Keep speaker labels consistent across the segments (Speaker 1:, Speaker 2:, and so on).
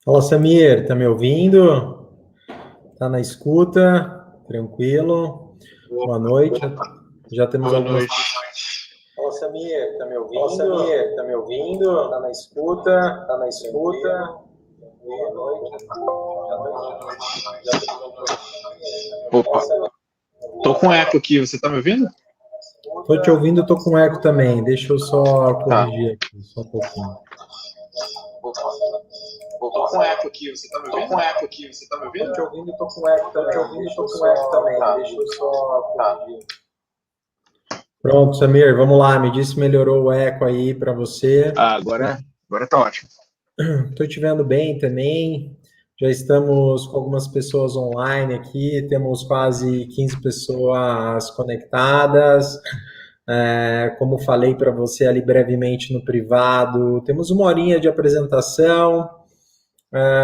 Speaker 1: Fala, Samir, tá me ouvindo? Tá na escuta? Tranquilo? Boa noite. Já temos
Speaker 2: Boa
Speaker 1: algumas.
Speaker 2: noite.
Speaker 1: Fala, Samir, tá me ouvindo? Fala, Samir, tá me ouvindo? Tá na escuta? Tá na escuta? Boa noite.
Speaker 2: Opa, tô com eco aqui, você tá me ouvindo?
Speaker 1: Tô te ouvindo, tô com eco também. Deixa eu só
Speaker 2: Tá.
Speaker 1: corrigir aqui, só um pouquinho.
Speaker 2: Tô com eco aqui, você tá me ouvindo? Tô com eco aqui, você tá me
Speaker 1: Tô
Speaker 2: ouvindo?
Speaker 1: te ouvindo, tô com eco também. Tô te ouvindo, tô com eco também. Deixa eu só corrigir. Pronto, Samir, vamos lá. Me diz se melhorou o eco aí para você.
Speaker 2: Agora tá ótimo.
Speaker 1: Estou te vendo bem também. Já estamos com algumas pessoas online aqui, temos quase 15 pessoas conectadas. Como falei para você ali brevemente no privado, temos uma horinha de apresentação.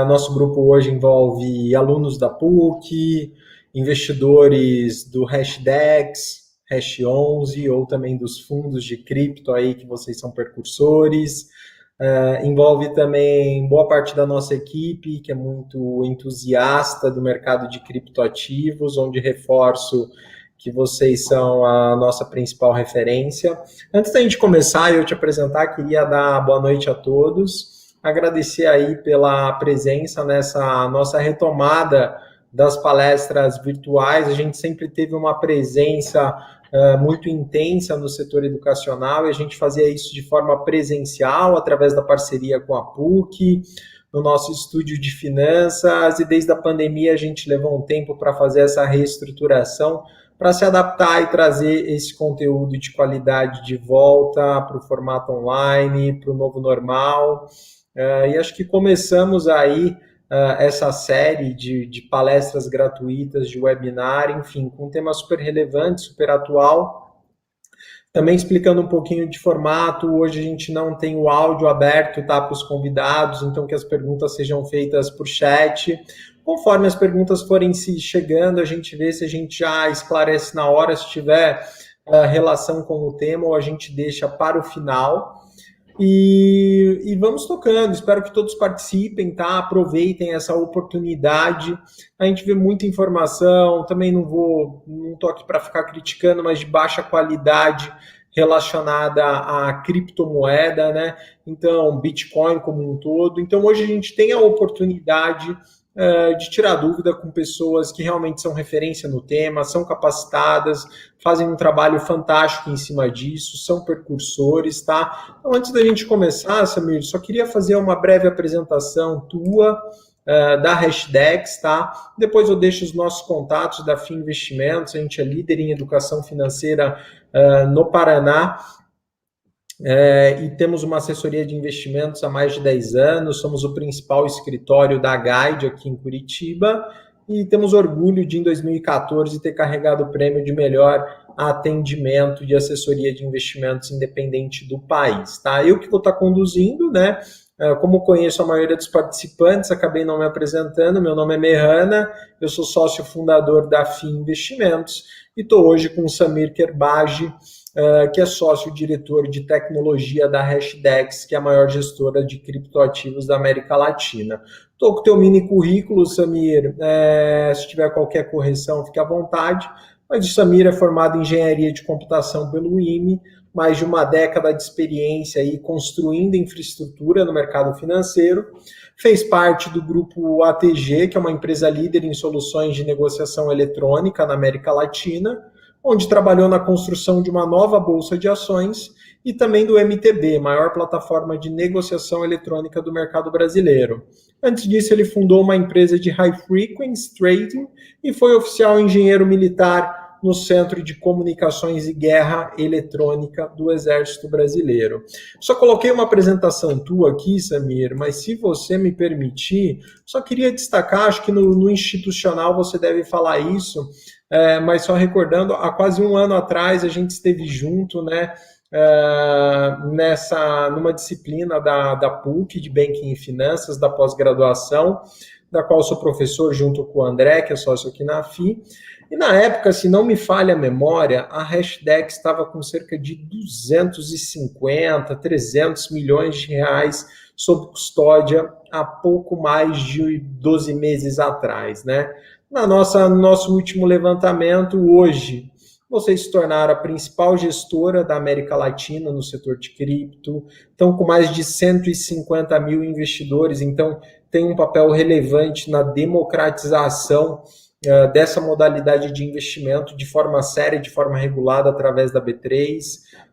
Speaker 1: Nosso grupo hoje envolve alunos da PUC, investidores do Hashdex, Hash 11, ou também dos fundos de cripto aí que vocês são precursores. Envolve também boa parte da nossa equipe, que é muito entusiasta do mercado de criptoativos, onde reforço que vocês são a nossa principal referência. Antes da gente começar e eu te apresentar, queria dar boa noite a todos, agradecer aí pela presença nessa nossa retomada das palestras virtuais. A gente sempre teve uma presença muito intensa no setor educacional e a gente fazia isso de forma presencial, através da parceria com a PUC, no nosso estúdio de finanças, e desde a pandemia a gente levou um tempo para fazer essa reestruturação, para se adaptar e trazer esse conteúdo de qualidade de volta para o formato online, para o novo normal. E acho que começamos aí essa série de palestras gratuitas, de webinar, enfim, com um tema super relevante, super atual. Também explicando um pouquinho de formato, hoje a gente não tem o áudio aberto, tá, para os convidados, então que as perguntas sejam feitas por chat. Conforme as perguntas forem se chegando, a gente vê se a gente já esclarece na hora, se tiver relação com o tema, ou a gente deixa para o final. E vamos tocando, espero que todos participem, tá? Aproveitem essa oportunidade. A gente vê muita informação, também não tô aqui para ficar criticando, mas de baixa qualidade relacionada à criptomoeda, né? Então, Bitcoin como um todo. Então, hoje a gente tem a oportunidade de tirar dúvida com pessoas que realmente são referência no tema, são capacitadas, fazem um trabalho fantástico em cima disso, são precursores, tá? Então, antes da gente começar, Samir, só queria fazer uma breve apresentação tua, da Hashdex, tá? Depois eu deixo os nossos contatos da FII Investimentos, a gente é líder em educação financeira no Paraná, e temos uma assessoria de investimentos há mais de 10 anos, somos o principal escritório da Guide aqui em Curitiba, e temos orgulho de, em 2014, ter carregado o prêmio de melhor atendimento de assessoria de investimentos independente do país, tá? Eu que vou estar conduzindo, né? Como conheço a maioria dos participantes, acabei não me apresentando, meu nome é Mehana, eu sou sócio fundador da FII Investimentos, e estou hoje com o Samir Kerbaj, que é sócio-diretor de tecnologia da Hashdex, que é a maior gestora de criptoativos da América Latina. Estou com o teu mini currículo, Samir, se tiver qualquer correção, fique à vontade, mas o Samir é formado em engenharia de computação pelo IME, mais de uma década de experiência aí construindo infraestrutura no mercado financeiro, fez parte do grupo ATG, que é uma empresa líder em soluções de negociação eletrônica na América Latina, onde trabalhou na construção de uma nova bolsa de ações e também do MTB, maior plataforma de negociação eletrônica do mercado brasileiro. Antes disso, ele fundou uma empresa de high frequency trading e foi oficial engenheiro militar no Centro de Comunicações e Guerra Eletrônica do Exército Brasileiro. Só coloquei uma apresentação tua aqui, Samir, mas se você me permitir, só queria destacar, acho que no institucional você deve falar isso, mas só recordando, há quase um ano atrás a gente esteve junto, né, numa disciplina da PUC, de Banking e Finanças, da pós-graduação, da qual sou professor junto com o André, que é sócio aqui na FI, e na época, se não me falha a memória, a Hashdex estava com cerca de 250, 300 milhões de reais sob custódia há pouco mais de 12 meses atrás, né? No nosso último levantamento, hoje, vocês se tornaram a principal gestora da América Latina no setor de cripto, estão com mais de 150 mil investidores, então tem um papel relevante na democratização dessa modalidade de investimento de forma séria, de forma regulada através da B3.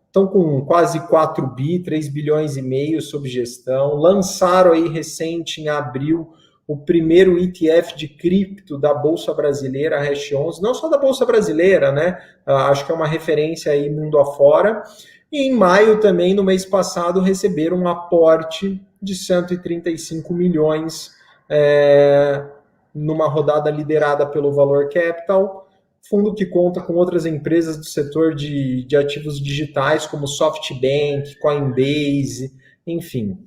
Speaker 1: Estão com quase 4 bi, 3 bilhões e meio sob gestão. Lançaram aí recente, em abril, o primeiro ETF de cripto da Bolsa Brasileira, a Hash 11, não só da Bolsa Brasileira, né? Acho que é uma referência aí mundo afora. E em maio também, no mês passado, receberam um aporte de 135 milhões numa rodada liderada pelo Valor Capital, fundo que conta com outras empresas do setor de ativos digitais, como SoftBank, Coinbase, enfim.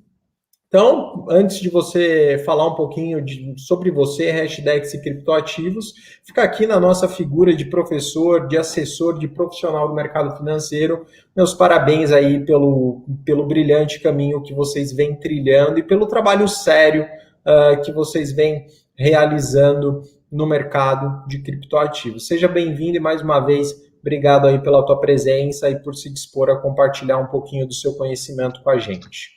Speaker 1: Então, antes de você falar um pouquinho sobre você, Hashdex e criptoativos, fica aqui na nossa figura de professor, de assessor, de profissional do mercado financeiro. Meus parabéns aí pelo brilhante caminho que vocês vêm trilhando e pelo trabalho sério que vocês vêm realizando no mercado de criptoativos. Seja bem-vindo e mais uma vez, obrigado aí pela tua presença e por se dispor a compartilhar um pouquinho do seu conhecimento com a gente.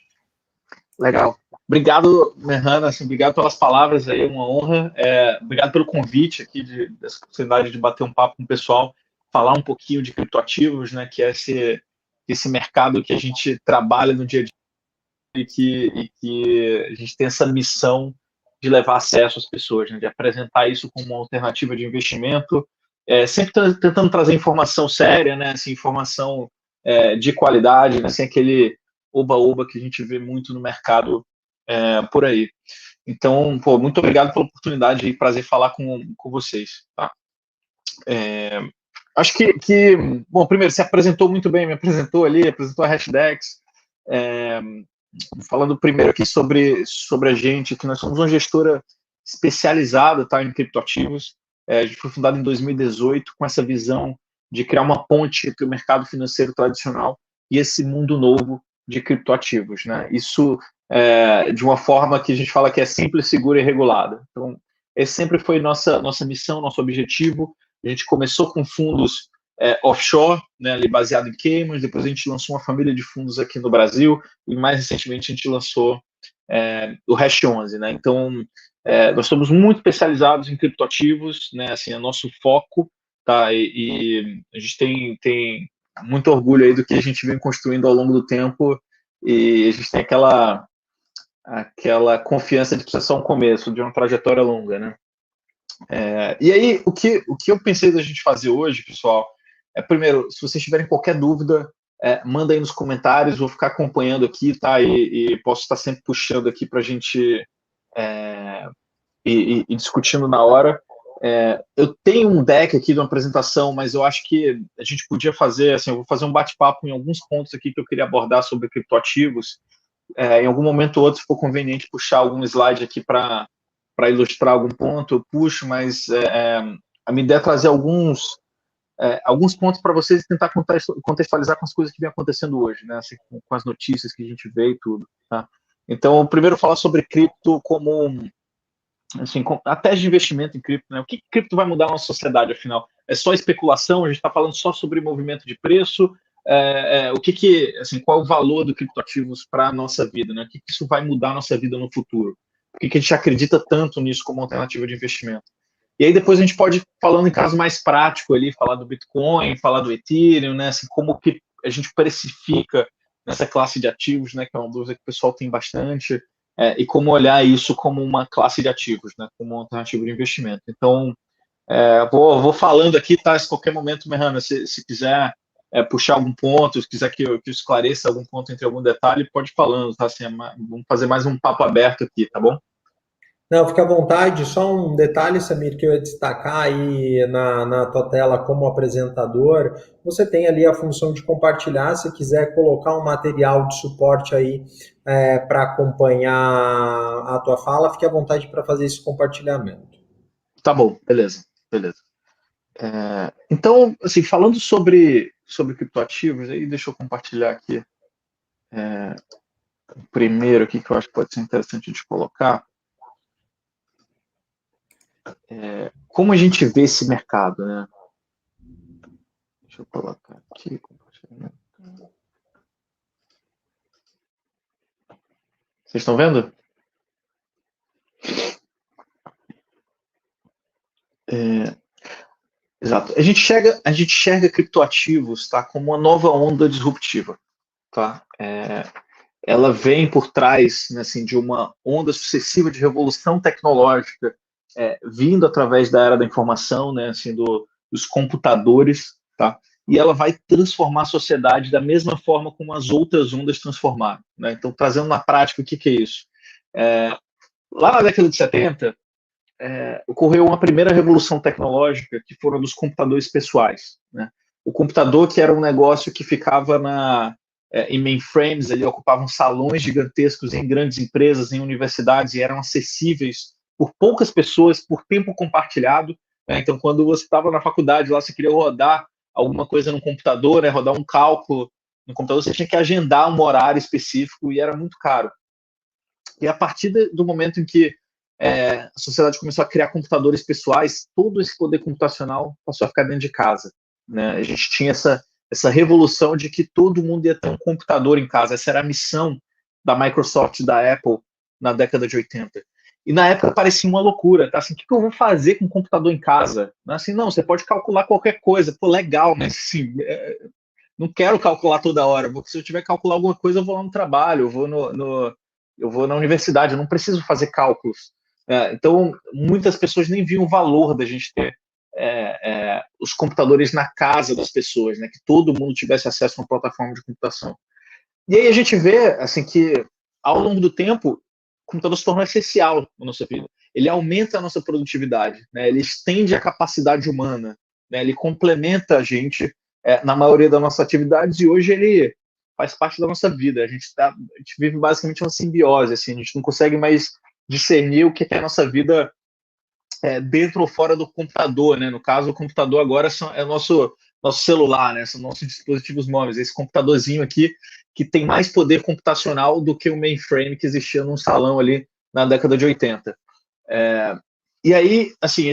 Speaker 2: Legal. Obrigado, Merhana, assim, obrigado pelas palavras aí, uma honra. Obrigado pelo convite aqui, dessa oportunidade de bater um papo com o pessoal, falar um pouquinho de criptoativos, né, que é esse mercado que a gente trabalha no dia a dia e que a gente tem essa missão de levar acesso às pessoas, né, de apresentar isso como uma alternativa de investimento, sempre tentando trazer informação séria, né, assim, informação de qualidade, né, sem aquele oba-oba que a gente vê muito no mercado por aí. Então, pô, muito obrigado pela oportunidade e prazer falar com vocês. Tá? Acho bom, primeiro, você apresentou muito bem, me apresentou ali, apresentou a Hashdex. Falando primeiro aqui sobre a gente, que nós somos uma gestora especializada, tá, em criptoativos. A gente foi fundado em 2018 com essa visão de criar uma ponte entre o mercado financeiro tradicional e esse mundo novo de criptoativos, né? Isso de uma forma que a gente fala que é simples, segura e regulada. Então, esse sempre foi nossa missão, nosso objetivo. A gente começou com fundos offshore, né, ali baseado em Cayman, depois a gente lançou uma família de fundos aqui no Brasil e mais recentemente a gente lançou o Hash 11, né? Então, nós somos muito especializados em criptoativos, né? Assim, é nosso foco, tá? E a gente tem muito orgulho aí do que a gente vem construindo ao longo do tempo e a gente tem aquela confiança de que isso é só um começo de uma trajetória longa, né? E aí, o que eu pensei da gente fazer hoje, pessoal, primeiro, se vocês tiverem qualquer dúvida, manda aí nos comentários, vou ficar acompanhando aqui, tá? E posso estar sempre puxando aqui para a gente e discutindo na hora. Eu tenho um deck aqui de uma apresentação, mas eu acho que a gente podia fazer, assim, eu vou fazer um bate-papo em alguns pontos aqui que eu queria abordar sobre criptoativos. Em algum momento ou outro, se for conveniente, puxar algum slide aqui para ilustrar algum ponto, eu puxo, mas a minha ideia é trazer alguns pontos para vocês e tentar contextualizar com as coisas que vem acontecendo hoje, né? Assim, com as notícias que a gente vê e tudo. Tá? Então, primeiro falar sobre cripto como assim, a tese de investimento em cripto, né? O que cripto vai mudar na nossa sociedade, afinal? É só especulação? A gente está falando só sobre movimento de preço? Assim, qual é o valor do criptoativos para a nossa vida, né? O que isso vai mudar a nossa vida no futuro? Por que a gente acredita tanto nisso como alternativa de investimento? E aí depois a gente pode, falando em caso mais prático ali, falar do Bitcoin, falar do Ethereum, né? Assim, como que a gente precifica nessa classe de ativos, né? Que é uma dúvida que o pessoal tem bastante, e como olhar isso como uma classe de ativos, né? Como uma alternativa de investimento. Então, vou falando aqui, tá? Se qualquer momento, Merhana, se quiser puxar algum ponto, se quiser que eu esclareça algum ponto entre algum detalhe, pode ir falando, tá? Assim, vamos fazer mais um papo aberto aqui, tá bom?
Speaker 1: Não, fica à vontade. Só um detalhe, Samir, que eu ia destacar aí na tua tela como apresentador. Você tem ali a função de compartilhar, se quiser colocar um material de suporte aí para acompanhar a tua fala, fique à vontade para fazer esse compartilhamento.
Speaker 2: Tá bom, beleza. Então, assim, falando sobre criptoativos, aí deixa eu compartilhar aqui O primeiro aqui que eu acho que pode ser interessante de colocar é como a gente vê esse mercado, né? Deixa eu colocar aqui. Vocês estão vendo? Exato. A gente enxerga criptoativos, tá, como uma nova onda disruptiva, tá? Ela vem por trás, né, assim, de uma onda sucessiva de revolução tecnológica, vindo através da era da informação, né, assim, dos computadores, tá? E ela vai transformar a sociedade da mesma forma como as outras ondas transformaram, né? Então, trazendo na prática, o que que é isso? É, Lá na década de 70, ocorreu uma primeira revolução tecnológica, que foram dos computadores pessoais, né? O computador, que era um negócio que ficava em mainframes, ele ocupavam salões gigantescos em grandes empresas, em universidades, e eram acessíveis por poucas pessoas, por tempo compartilhado, né? Então, quando você estava na faculdade, lá você queria rodar alguma coisa no computador, né, rodar um cálculo no computador, você tinha que agendar um horário específico e era muito caro. E a partir do momento em que a sociedade começou a criar computadores pessoais, todo esse poder computacional passou a ficar dentro de casa, né? A gente tinha essa revolução de que todo mundo ia ter um computador em casa. Essa era a missão da Microsoft, da Apple, na década de 80. E na época parecia uma loucura, tá? Assim, o que eu vou fazer com um computador em casa? Assim, não, você pode calcular qualquer coisa. Pô, legal, mas assim, não quero calcular toda hora, porque se eu tiver que calcular alguma coisa, eu vou lá no trabalho, eu vou na universidade, eu não preciso fazer cálculos. Então, muitas pessoas nem viam o valor da gente ter os computadores na casa das pessoas, né? Que todo mundo tivesse acesso a uma plataforma de computação. E aí a gente vê assim que, ao longo do tempo, o computador se tornou essencial na nossa vida. Ele aumenta a nossa produtividade, né? Ele estende a capacidade humana, né? Ele complementa a gente na maioria das nossas atividades e hoje ele faz parte da nossa vida. A gente vive basicamente uma simbiose, assim, a gente não consegue mais discernir o que é a nossa vida dentro ou fora do computador, né? No caso, o computador agora é o nosso celular, né? São nossos dispositivos móveis. Esse computadorzinho aqui que tem mais poder computacional do que o mainframe que existia num salão ali na década de 80. E aí, assim,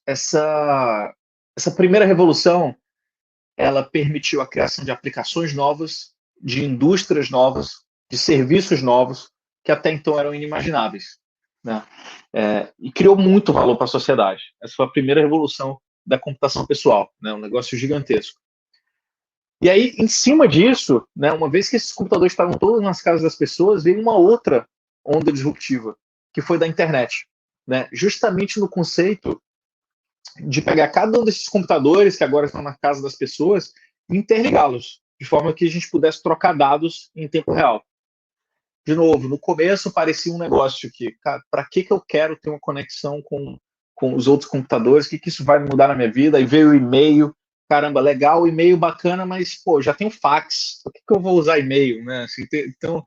Speaker 2: essa, essa primeira revolução, ela permitiu a criação de aplicações novas, de indústrias novas, de serviços novos, que até então eram inimagináveis, né? E criou muito valor para a sociedade. Essa foi a primeira revolução da computação pessoal, né? Um negócio gigantesco. E aí, em cima disso, né, uma vez que esses computadores estavam todos nas casas das pessoas, veio uma outra onda disruptiva, que foi da internet, né? Justamente no conceito de pegar cada um desses computadores que agora estão na casa das pessoas e interligá-los, de forma que a gente pudesse trocar dados em tempo real. De novo, no começo parecia um negócio que, para que eu quero ter uma conexão com os outros computadores, o que isso vai mudar na minha vida? Aí veio o e-mail, caramba, legal, e-mail bacana, mas, pô, já tenho fax, por que eu vou usar e-mail, né? Assim, então,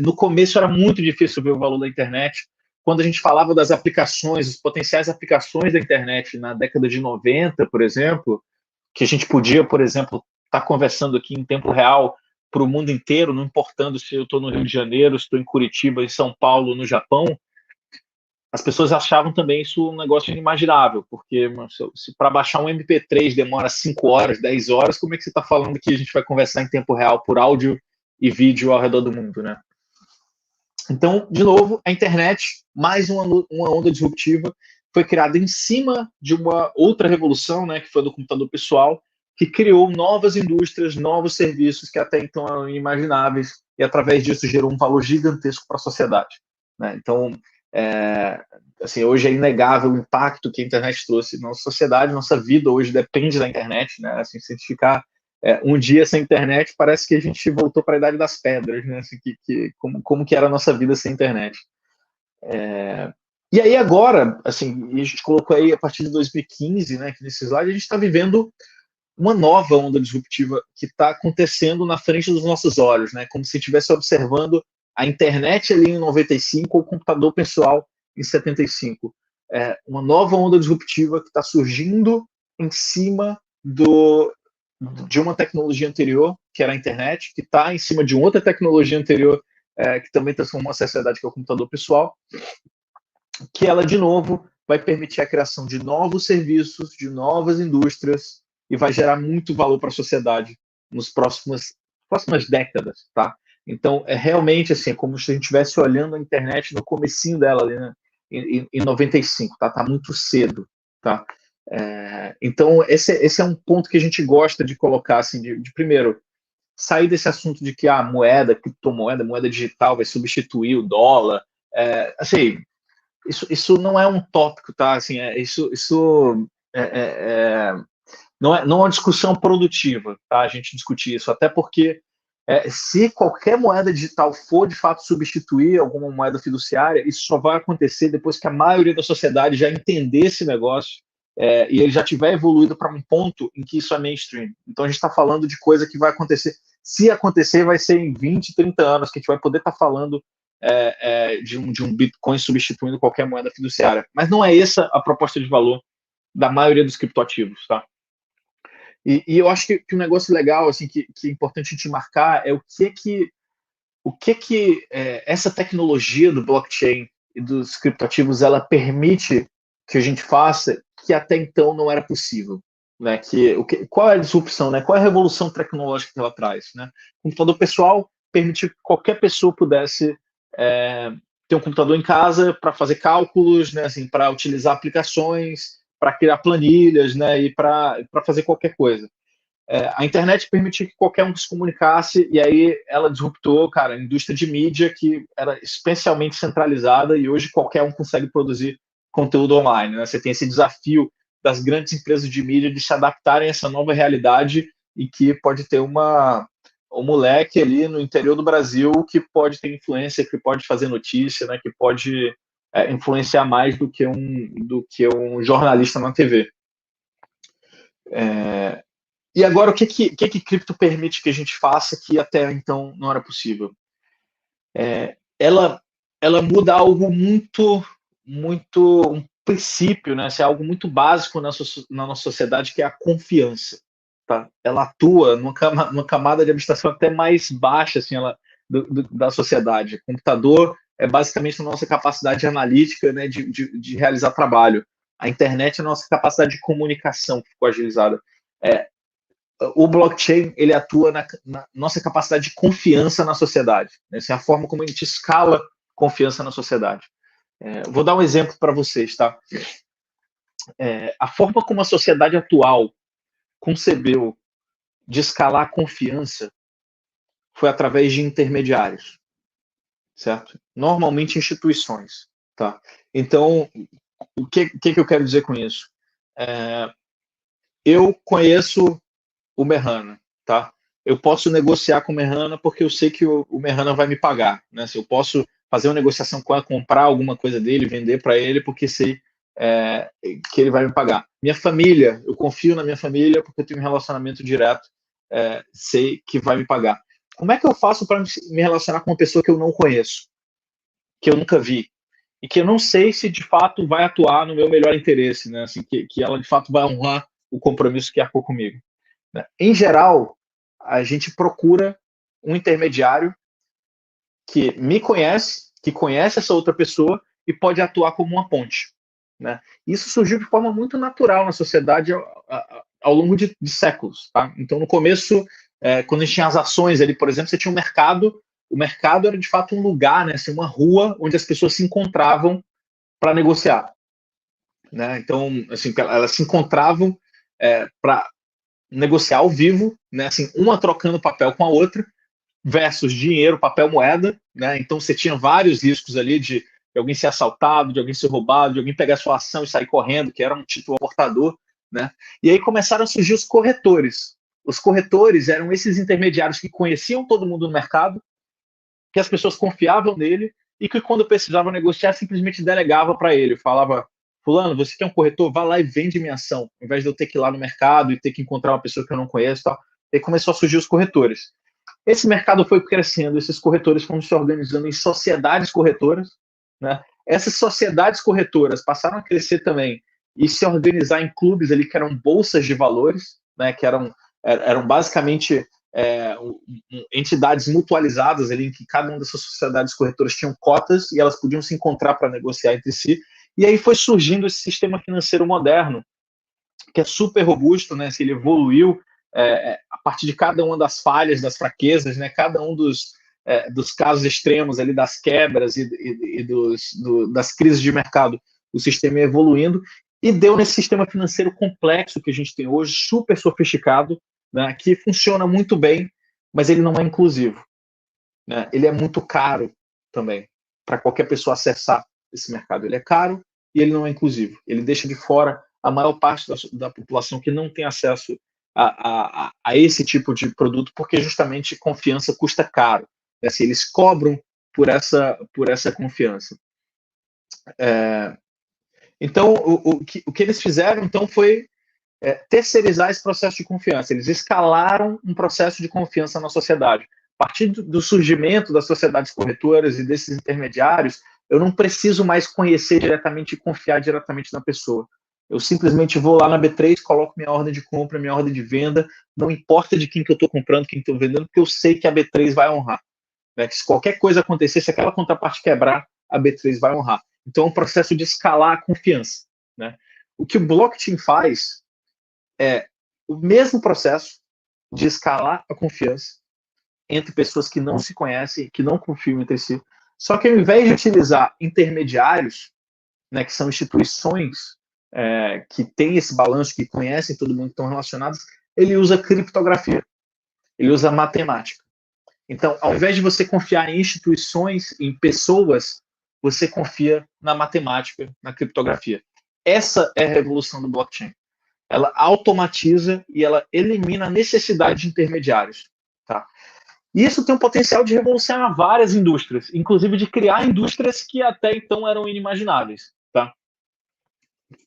Speaker 2: no começo era muito difícil ver o valor da internet. Quando a gente falava das aplicações, as potenciais aplicações da internet na década de 90, por exemplo, que a gente podia, por exemplo, estar conversando aqui em tempo real para o mundo inteiro, não importando se eu estou no Rio de Janeiro, se estou em Curitiba, em São Paulo, no Japão, as pessoas achavam também isso um negócio inimaginável, porque se para baixar um MP3 demora 5 horas, 10 horas, como é que você está falando que a gente vai conversar em tempo real por áudio e vídeo ao redor do mundo, né? Então, de novo, a internet, mais uma onda disruptiva, foi criada em cima de uma outra revolução, né, que foi do computador pessoal, que criou novas indústrias, novos serviços que até então eram inimagináveis, e através disso gerou um valor gigantesco para a sociedade, né? Então, assim, hoje é inegável o impacto que a internet trouxe na nossa sociedade, nossa vida hoje depende da internet, né? Assim, se a gente ficar um dia sem internet, parece que a gente voltou para a Idade das Pedras, né? Assim, como que era a nossa vida sem internet. E aí agora, assim, a gente colocou aí a partir de 2015, né, que nesse slide, a gente está vivendo uma nova onda disruptiva que está acontecendo na frente dos nossos olhos, né? Como se estivesse observando a internet ali em 95 ou o computador pessoal em 75. Uma nova onda disruptiva que está surgindo em cima de uma tecnologia anterior, que era a internet, que está em cima de outra tecnologia anterior, que também transformou a sociedade, que é o computador pessoal, que ela, de novo, vai permitir a criação de novos serviços, de novas indústrias, e vai gerar muito valor para a sociedade nos próximas décadas, tá? Então, é realmente assim, como se a gente estivesse olhando a internet no comecinho dela, ali, né? Em 95, tá? Tá muito cedo, tá? Então, esse é um ponto que a gente gosta de colocar, assim, de primeiro, sair desse assunto de que a moeda, criptomoeda, moeda digital vai substituir o dólar. Assim, isso não é um tópico, tá? Assim, isso não é uma discussão produtiva, tá? A gente discutir isso, até porque se qualquer moeda digital for de fato substituir alguma moeda fiduciária, isso só vai acontecer depois que a maioria da sociedade já entender esse negócio e ele já tiver evoluído para um ponto em que isso é mainstream. Então a gente está falando de coisa que vai acontecer. Se acontecer, vai ser em 20, 30 anos que a gente vai poder estar falando de um Bitcoin substituindo qualquer moeda fiduciária. Mas não é essa a proposta de valor da maioria dos criptoativos, tá? E eu acho que um negócio legal, assim, que é importante a gente marcar é o que essa tecnologia do blockchain e dos criptoativos ela permite que a gente faça que até então não era possível, né? Qual é a disrupção, né? Qual é a revolução tecnológica que ela traz, né? O computador pessoal permitiu que qualquer pessoa pudesse ter um computador em casa para fazer cálculos, né? Assim, para utilizar aplicações, para criar planilhas, né? E para fazer qualquer coisa. A internet permitiu que qualquer um se comunicasse, e aí ela disruptou, cara, a indústria de mídia, que era especialmente centralizada, e hoje qualquer um consegue produzir conteúdo online, né? Você tem esse desafio das grandes empresas de mídia de se adaptarem a essa nova realidade, e que pode ter um moleque ali no interior do Brasil que pode ter influência, que pode fazer notícia, né? Que pode influenciar mais do que um jornalista na TV. E agora, o que cripto permite que a gente faça que até então não era possível? Ela muda algo muito, um princípio, né? Assim, algo muito básico na nossa sociedade, que é a confiança. Tá? Ela atua numa camada de abstração até mais baixa assim, da sociedade. O computador é basicamente a nossa capacidade analítica, né, de realizar trabalho. A internet é a nossa capacidade de comunicação que ficou agilizada. O blockchain ele atua na nossa capacidade de confiança na sociedade. Essa é a forma como a gente escala confiança na sociedade. Vou dar um exemplo para vocês, tá? A forma como a sociedade atual concebeu de escalar a confiança foi através de intermediários, certo? Normalmente instituições, tá? Então, o que eu quero dizer com isso? Eu conheço o Merrana, tá? Eu posso negociar com o Merrana porque eu sei que o Merrana vai me pagar, né? Se eu posso fazer uma negociação com ela, comprar alguma coisa dele, vender para ele, porque sei que ele vai me pagar. Minha família, eu confio na minha família porque eu tenho um relacionamento direto, sei que vai me pagar. Como é que eu faço para me relacionar com uma pessoa que eu não conheço, que eu nunca vi, e que eu não sei se de fato vai atuar no meu melhor interesse, né? Assim, que ela de fato vai honrar o compromisso que arcou comigo. Em geral, a gente procura um intermediário que me conhece, que conhece essa outra pessoa e pode atuar como uma ponte, né? Isso surgiu de forma muito natural na sociedade ao longo de séculos, tá? Então, no começo, quando a gente tinha as ações ali, por exemplo, você tinha um mercado. O mercado era de fato um lugar, né? Assim, uma rua onde as pessoas se encontravam para negociar, né? Então, assim, elas se encontravam para negociar ao vivo, né? Assim, uma trocando papel com a outra, versus dinheiro, papel, moeda, né? Então você tinha vários riscos ali de alguém ser assaltado, de alguém ser roubado, de alguém pegar sua ação e sair correndo, que era um título amortador, né? E aí começaram a surgir os corretores. Os corretores eram esses intermediários que conheciam todo mundo no mercado, que as pessoas confiavam nele e que quando precisava negociar simplesmente delegava para ele, falava: fulano, você quer um corretor? Vá lá e vende minha ação, ao invés de eu ter que ir lá no mercado e ter que encontrar uma pessoa que eu não conheço, tal. E aí começou a surgir os corretores. Esse mercado foi crescendo, esses corretores foram se organizando em sociedades corretoras, né? Essas sociedades corretoras passaram a crescer também e se organizar em clubes ali que eram bolsas de valores, né? Que eram basicamente entidades mutualizadas ali, em que cada uma dessas sociedades corretoras tinham cotas e elas podiam se encontrar para negociar entre si. E aí foi surgindo esse sistema financeiro moderno, que é super robusto, né? Ele evoluiu a partir de cada uma das falhas, das fraquezas, né? Cada um dos casos extremos ali, das quebras e das crises de mercado, o sistema ia evoluindo e deu nesse sistema financeiro complexo que a gente tem hoje, super sofisticado, né? Que funciona muito bem, mas ele não é inclusivo, né? Ele é muito caro também para qualquer pessoa acessar esse mercado. Ele é caro e ele não é inclusivo. Ele deixa de fora a maior parte da população que não tem acesso a esse tipo de produto, porque justamente confiança custa caro. Assim, eles cobram por essa confiança. Então, o que eles fizeram então foi terceirizar esse processo de confiança. Eles escalaram um processo de confiança na sociedade. A partir do surgimento das sociedades corretoras e desses intermediários, eu não preciso mais conhecer diretamente e confiar diretamente na pessoa. Eu simplesmente vou lá na B3, coloco minha ordem de compra, minha ordem de venda, não importa de quem que eu estou comprando, quem que eu estou vendendo, porque eu sei que a B3 vai honrar. Né? Que se qualquer coisa acontecer, se aquela contraparte quebrar, a B3 vai honrar. Então é um processo de escalar a confiança. Né? O que o blockchain faz é o mesmo processo de escalar a confiança entre pessoas que não se conhecem, que não confiam entre si. Só que ao invés de utilizar intermediários, né, que são instituições que têm esse balanço, que conhecem todo mundo, que estão relacionados, ele usa criptografia, ele usa matemática. Então, ao invés de você confiar em instituições, em pessoas, você confia na matemática, na criptografia. Essa é a revolução do blockchain. Ela automatiza e ela elimina a necessidade de intermediários. Tá? E isso tem um potencial de revolucionar várias indústrias, inclusive de criar indústrias que até então eram inimagináveis. Tá?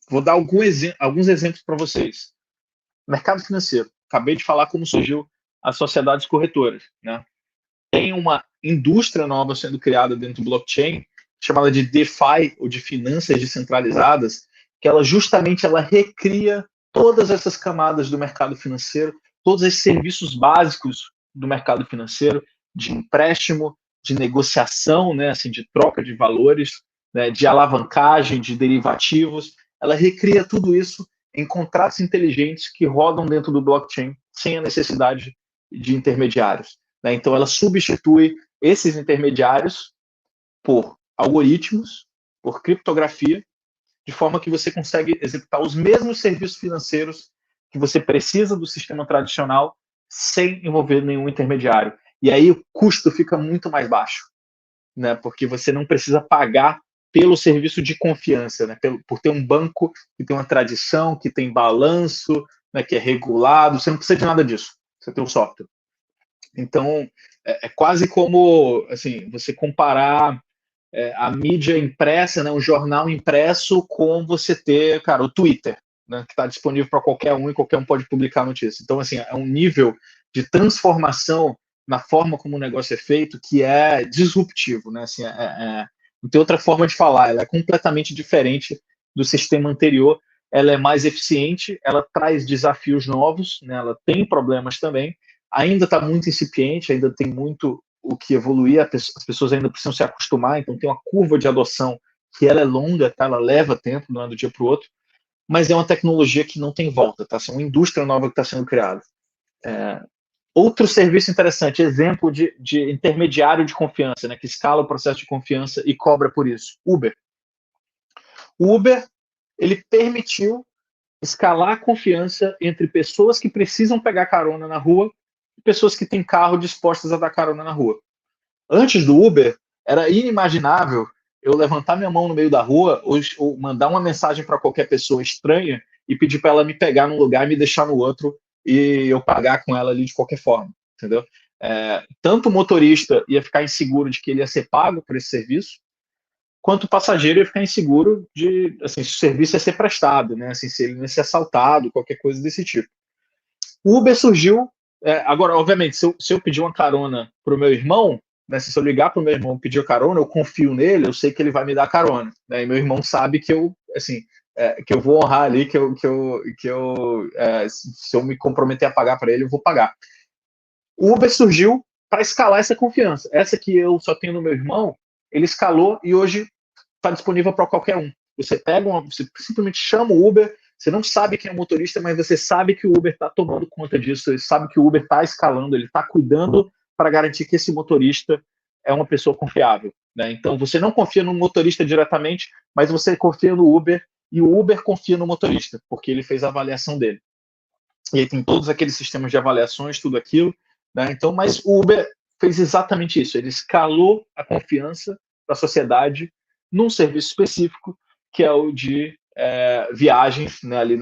Speaker 2: Vou dar alguns exemplos para vocês. Mercado financeiro. Acabei de falar como surgiu as sociedades corretoras. Né? Tem uma indústria nova sendo criada dentro do blockchain, chamada de DeFi, ou de finanças descentralizadas, que ela justamente ela recria todas essas camadas do mercado financeiro, todos esses serviços básicos do mercado financeiro, de empréstimo, de negociação, né, assim, de troca de valores, né, de alavancagem, de derivativos. Ela recria tudo isso em contratos inteligentes que rodam dentro do blockchain sem a necessidade de intermediários. Né? Então, ela substitui esses intermediários por algoritmos, por criptografia, de forma que você consegue executar os mesmos serviços financeiros que você precisa do sistema tradicional sem envolver nenhum intermediário. E aí o custo fica muito mais baixo, né? Porque você não precisa pagar pelo serviço de confiança, né? Por ter um banco que tem uma tradição, que tem balanço, né? Que é regulado, você não precisa de nada disso. Você tem um software. Então, é quase como assim, você comparar a mídia impressa, né, um jornal impresso, com você ter, cara, o Twitter, né, que está disponível para qualquer um e qualquer um pode publicar notícia. Então, assim, é um nível de transformação na forma como o negócio é feito que é disruptivo, né? Assim, não tem outra forma de falar, ela é completamente diferente do sistema anterior, ela é mais eficiente, ela traz desafios novos, né? Ela tem problemas também, ainda está muito incipiente, ainda tem muito o que evoluir, as pessoas ainda precisam se acostumar, então tem uma curva de adoção que ela é longa, tá? Ela leva tempo, não é do dia para o outro, mas é uma tecnologia que não tem volta, tá? É uma indústria nova que está sendo criada. Outro serviço interessante, exemplo de intermediário de confiança, né, que escala o processo de confiança e cobra por isso, Uber. O Uber, ele permitiu escalar a confiança entre pessoas que precisam pegar carona na rua e pessoas que têm carro dispostas a dar carona na rua. Antes do Uber, era inimaginável eu levantar minha mão no meio da rua ou mandar uma mensagem para qualquer pessoa estranha e pedir para ela me pegar num lugar e me deixar no outro e eu pagar com ela ali de qualquer forma, entendeu? Tanto o motorista ia ficar inseguro de que ele ia ser pago por esse serviço, quanto o passageiro ia ficar inseguro de, assim, se o serviço ia ser prestado, né? Assim, se ele ia ser assaltado, qualquer coisa desse tipo. O Uber surgiu, agora, obviamente, se eu pedir uma carona para o meu irmão, né, se eu ligar para o meu irmão e pedir carona, eu confio nele, eu sei que ele vai me dar carona. Né, e meu irmão sabe que eu, assim, que eu vou honrar ali, se eu me comprometer a pagar para ele, eu vou pagar. O Uber surgiu para escalar essa confiança. Essa que eu só tenho no meu irmão, ele escalou e hoje está disponível para qualquer um. Você simplesmente chama o Uber, você não sabe quem é o motorista, mas você sabe que o Uber está tomando conta disso, você sabe que o Uber está escalando, ele está cuidando para garantir que esse motorista é uma pessoa confiável. Né? Então, você não confia no motorista diretamente, mas você confia no Uber e o Uber confia no motorista, porque ele fez a avaliação dele. E aí tem todos aqueles sistemas de avaliações, tudo aquilo. Né? Então, mas o Uber fez exatamente isso. Ele escalou a confiança da sociedade num serviço específico, que é o de viagens, né, ali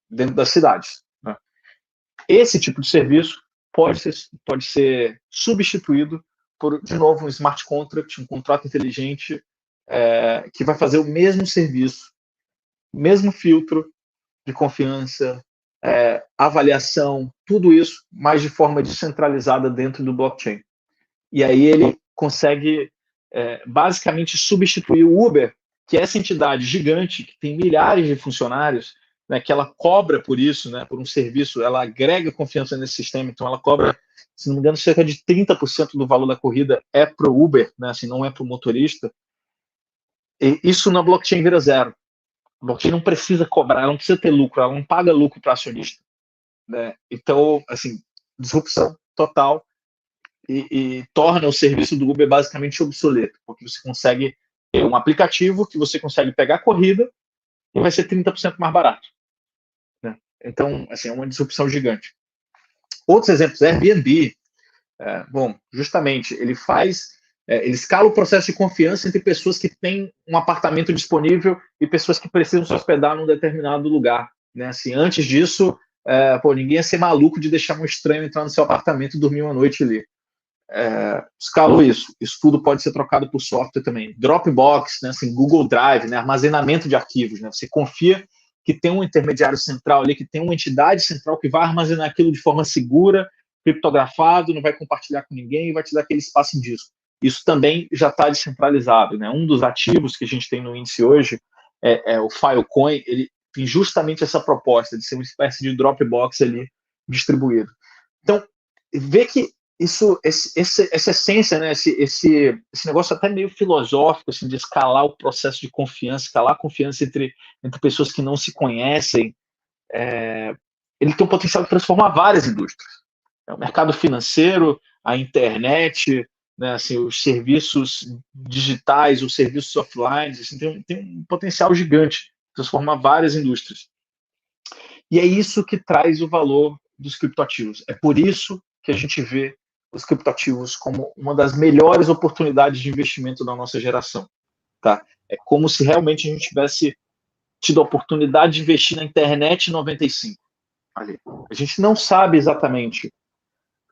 Speaker 2: dentro das cidades. Né? Esse tipo de serviço pode ser substituído por, de novo, um smart contract, um contrato inteligente, que vai fazer o mesmo serviço, mesmo filtro de confiança, avaliação, tudo isso, mas de forma descentralizada dentro do blockchain. E aí ele consegue basicamente substituir o Uber, que é essa entidade gigante, que tem milhares de funcionários, né, que ela cobra por isso, né, por um serviço, ela agrega confiança nesse sistema, então ela cobra, se não me engano, cerca de 30% do valor da corrida é para o Uber, né, assim, não é para o motorista. E isso na blockchain vira zero. A blockchain não precisa cobrar, ela não precisa ter lucro, ela não paga lucro para acionista. Né? Então, assim, disrupção total e torna o serviço do Uber basicamente obsoleto, porque você consegue ter um aplicativo que você consegue pegar a corrida e vai ser 30% mais barato. Né? Então, assim, é uma disrupção gigante. Outros exemplos, Airbnb. Bom, justamente, ele escala o processo de confiança entre pessoas que têm um apartamento disponível e pessoas que precisam se hospedar num determinado lugar. Né? Assim, antes disso, ninguém ia ser maluco de deixar um estranho entrar no seu apartamento e dormir uma noite ali. Escalou isso. Isso tudo pode ser trocado por software também. Dropbox, né, assim, Google Drive, né, armazenamento de arquivos. Né, você confia que tem um intermediário central ali, que tem uma entidade central que vai armazenar aquilo de forma segura, criptografado, não vai compartilhar com ninguém e vai te dar aquele espaço em disco. Isso também já está descentralizado. Né? Um dos ativos que a gente tem no índice hoje é o Filecoin. Ele tem justamente essa proposta de ser uma espécie de Dropbox ali distribuído. Então, vê que essa essência, né, esse negócio até meio filosófico, assim, de escalar o processo de confiança, escalar a confiança entre pessoas que não se conhecem, ele tem o potencial de transformar várias indústrias. O mercado financeiro, a internet, né, assim, os serviços digitais, os serviços offline, assim, tem um potencial gigante de transformar várias indústrias. E é isso que traz o valor dos criptoativos. É por isso que a gente vê os criptoativos como uma das melhores oportunidades de investimento da nossa geração. Tá? É como se realmente a gente tivesse tido a oportunidade de investir na internet em 95. Ali. A gente não sabe exatamente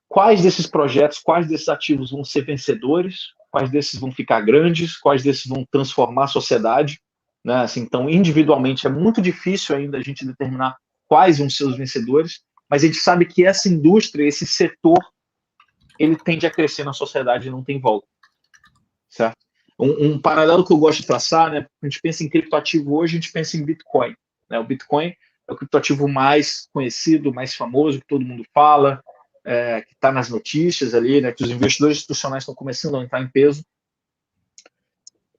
Speaker 2: quais desses projetos, quais desses ativos vão ser vencedores, quais desses vão ficar grandes, quais desses vão transformar a sociedade. Né? Assim, então, individualmente, é muito difícil ainda a gente determinar quais vão ser os vencedores, mas a gente sabe que essa indústria, esse setor, ele tende a crescer na sociedade e não tem volta. Certo? Um paralelo que eu gosto de traçar, né? A gente pensa em criptoativo hoje, a gente pensa em Bitcoin. Né? O Bitcoin é o criptoativo mais conhecido, mais famoso, que todo mundo fala, que está nas notícias ali, né? Que os investidores institucionais estão começando a entrar em peso.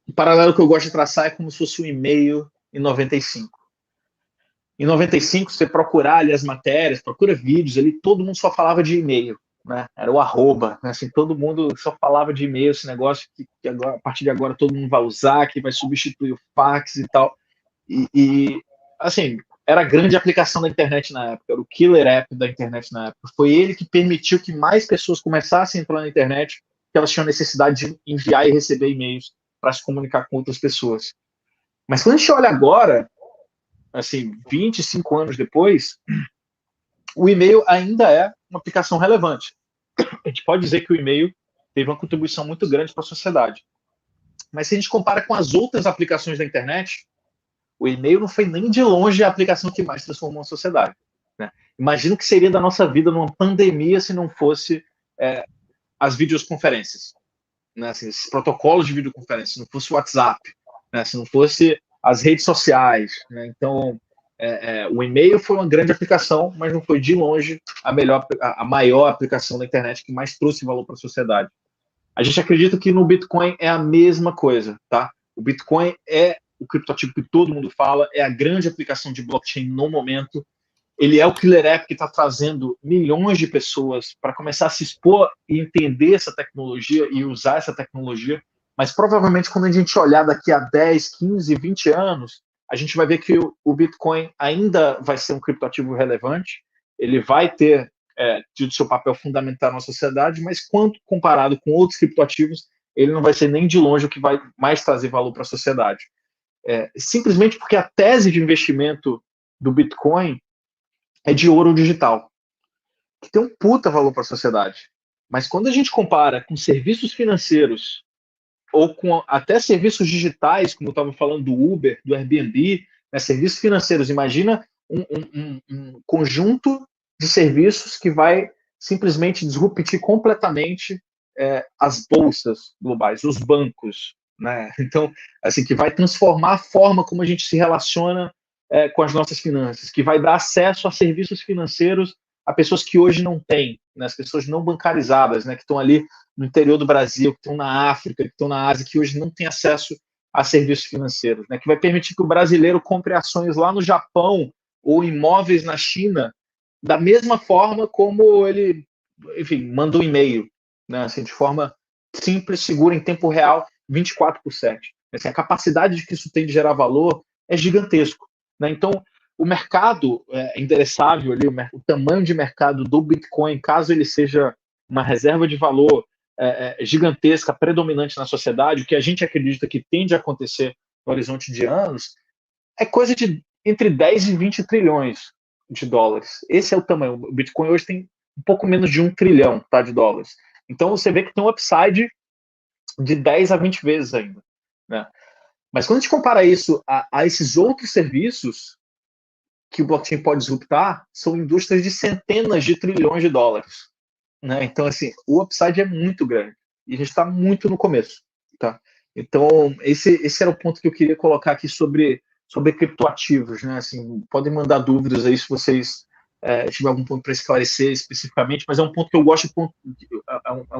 Speaker 2: O paralelo que eu gosto de traçar é como se fosse um e-mail em 95. Em 95, você procurar ali as matérias, procura vídeos ali, todo mundo só falava de e-mail. Né? Era o arroba, né? Assim, todo mundo só falava de e-mail, esse negócio que agora, a partir de agora todo mundo vai usar, que vai substituir o fax e tal. E assim, era a grande aplicação da internet na época, era o killer app da internet na época. Foi ele que permitiu que mais pessoas começassem a entrar na internet, que elas tinham necessidade de enviar e receber e-mails para se comunicar com outras pessoas. Mas quando a gente olha agora, assim, 25 anos depois, o e-mail ainda é uma aplicação relevante. A gente pode dizer que o e-mail teve uma contribuição muito grande para a sociedade. Mas se a gente compara com as outras aplicações da internet, o e-mail não foi nem de longe a aplicação que mais transformou a sociedade. Né? Imagina o que seria da nossa vida numa pandemia se não fosse as videoconferências. Né? Assim, esses protocolos de videoconferência, se não fosse o WhatsApp, né? Se não fosse as redes sociais. Né? Então, O e-mail foi uma grande aplicação, mas não foi de longe a maior aplicação da internet que mais trouxe valor para a sociedade. A gente acredita que no Bitcoin é a mesma coisa, tá? O Bitcoin é o criptoativo que todo mundo fala, é a grande aplicação de blockchain no momento. Ele é o killer app que está trazendo milhões de pessoas para começar a se expor e entender essa tecnologia e usar essa tecnologia. Mas provavelmente quando a gente olhar daqui a 10, 15, 20 anos, a gente vai ver que o Bitcoin ainda vai ser um criptoativo relevante, ele vai ter tido seu papel fundamental na sociedade, mas quando comparado com outros criptoativos, ele não vai ser nem de longe o que vai mais trazer valor para a sociedade. Simplesmente porque a tese de investimento do Bitcoin é de ouro digital, que tem um puta valor para a sociedade. Mas quando a gente compara com serviços financeiros ou com até serviços digitais, como eu estava falando do Uber, do Airbnb, né, serviços financeiros, imagina um conjunto de serviços que vai simplesmente disruptir completamente as bolsas globais, os bancos, né? Então, assim, que vai transformar a forma como a gente se relaciona com as nossas finanças, que vai dar acesso a serviços financeiros a pessoas que hoje não têm, né? As pessoas não bancarizadas, né? Que estão ali no interior do Brasil, que estão na África, que estão na Ásia, que hoje não têm acesso a serviços financeiros, né? Que vai permitir que o brasileiro compre ações lá no Japão ou imóveis na China da mesma forma como ele, enfim, manda um e-mail, né? Assim, de forma simples, segura, em tempo real, 24/7. Assim, a capacidade de que isso tem de gerar valor é gigantesco, né? Então, o mercado endereçável ali, o tamanho de mercado do Bitcoin, caso ele seja uma reserva de valor gigantesca, predominante na sociedade, o que a gente acredita que tende a acontecer no horizonte de anos, é coisa de entre 10 e 20 trilhões de dólares. Esse é o tamanho. O Bitcoin hoje tem um pouco menos de 1 trilhão, tá, de dólares. Então você vê que tem um upside de 10 a 20 vezes ainda, né? Mas quando a gente compara isso a esses outros serviços que o blockchain pode disruptar, são indústrias de centenas de trilhões de dólares, né? Então, assim, o upside é muito grande. E a gente está muito no começo, tá? Então, esse era o ponto que eu queria colocar aqui sobre criptoativos, né? Assim, podem mandar dúvidas aí se vocês tiver algum ponto para esclarecer especificamente, mas é um ponto que eu gosto de é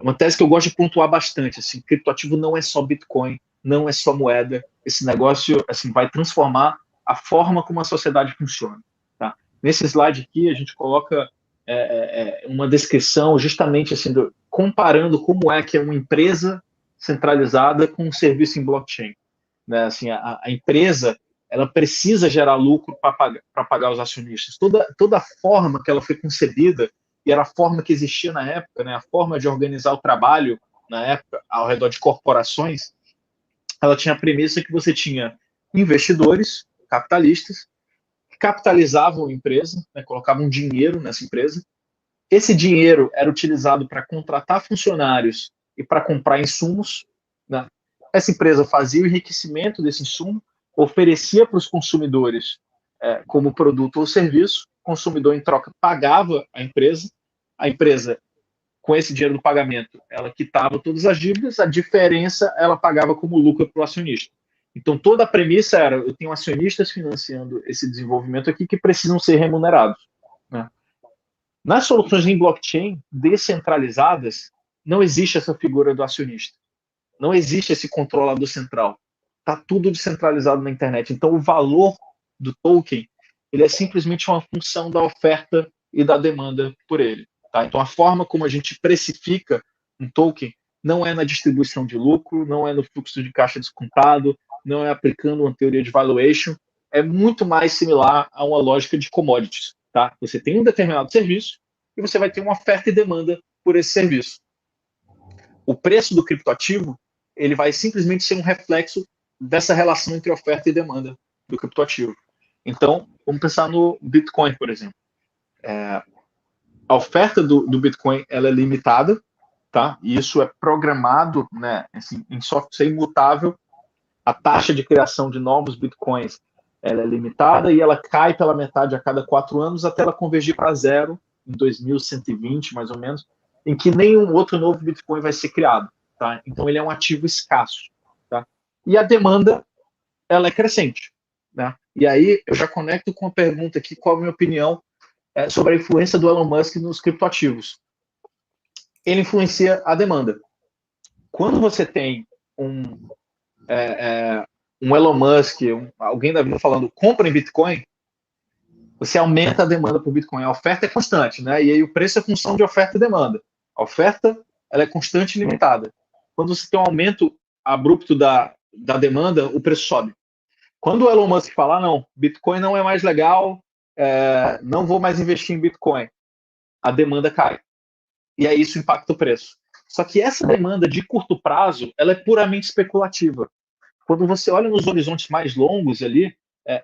Speaker 2: uma tese que eu gosto de pontuar bastante. Assim, criptoativo não é só Bitcoin, não é só moeda. Esse negócio assim vai transformar a forma como a sociedade funciona. Tá? Nesse slide aqui a gente coloca uma descrição justamente assim comparando como é que é uma empresa centralizada com um serviço em blockchain. Né? Assim, a empresa ela precisa gerar lucro para pagar os acionistas. Toda a forma que ela foi concebida e era a forma que existia na época, né, a forma de organizar o trabalho na época ao redor de corporações, ela tinha a premissa que você tinha investidores, capitalistas, que capitalizavam a empresa, né, colocavam dinheiro nessa empresa. Esse dinheiro era utilizado para contratar funcionários e para comprar insumos, né? Essa empresa fazia o enriquecimento desse insumo, oferecia para os consumidores como produto ou serviço, o consumidor, em troca, pagava a empresa, com esse dinheiro do pagamento, ela quitava todas as dívidas, a diferença ela pagava como lucro para o acionista. Então, toda a premissa era, eu tenho acionistas financiando esse desenvolvimento aqui que precisam ser remunerados, né? Nas soluções em blockchain descentralizadas, não existe essa figura do acionista. Não existe esse controlador central. Está tudo descentralizado na internet. Então, o valor do token ele é simplesmente uma função da oferta e da demanda por ele. Tá? Então, a forma como a gente precifica um token não é na distribuição de lucro, não é no fluxo de caixa descontado, não é aplicando uma teoria de valuation, é muito mais similar a uma lógica de commodities. Tá? Você tem um determinado serviço e você vai ter uma oferta e demanda por esse serviço. O preço do criptoativo ele vai simplesmente ser um reflexo dessa relação entre oferta e demanda do criptoativo. Então, vamos pensar no Bitcoin, por exemplo. A oferta do Bitcoin ela é limitada, tá? E isso é programado, né, assim, em software imutável. A taxa de criação de novos Bitcoins ela é limitada e ela cai pela metade a cada 4 anos até ela convergir para zero em 2120, mais ou menos, em que nenhum outro novo Bitcoin vai ser criado. Tá? Então, ele é um ativo escasso. Tá? E a demanda ela é crescente. né? E aí eu já conecto com a pergunta aqui, qual a minha opinião sobre a influência do Elon Musk nos criptoativos. Ele influencia a demanda. Quando você tem um, um Elon Musk, alguém da vida falando compra em Bitcoin, você aumenta a demanda por Bitcoin. A oferta é constante, né? E aí o preço é função de oferta e demanda. A oferta ela é constante e limitada. Quando você tem um aumento abrupto da demanda, o preço sobe. Quando o Elon Musk falar, não, Bitcoin não é mais legal, não vou mais investir em Bitcoin, a demanda cai. E aí isso impacta o preço. Só que essa demanda de curto prazo, ela é puramente especulativa. Quando você olha nos horizontes mais longos ali,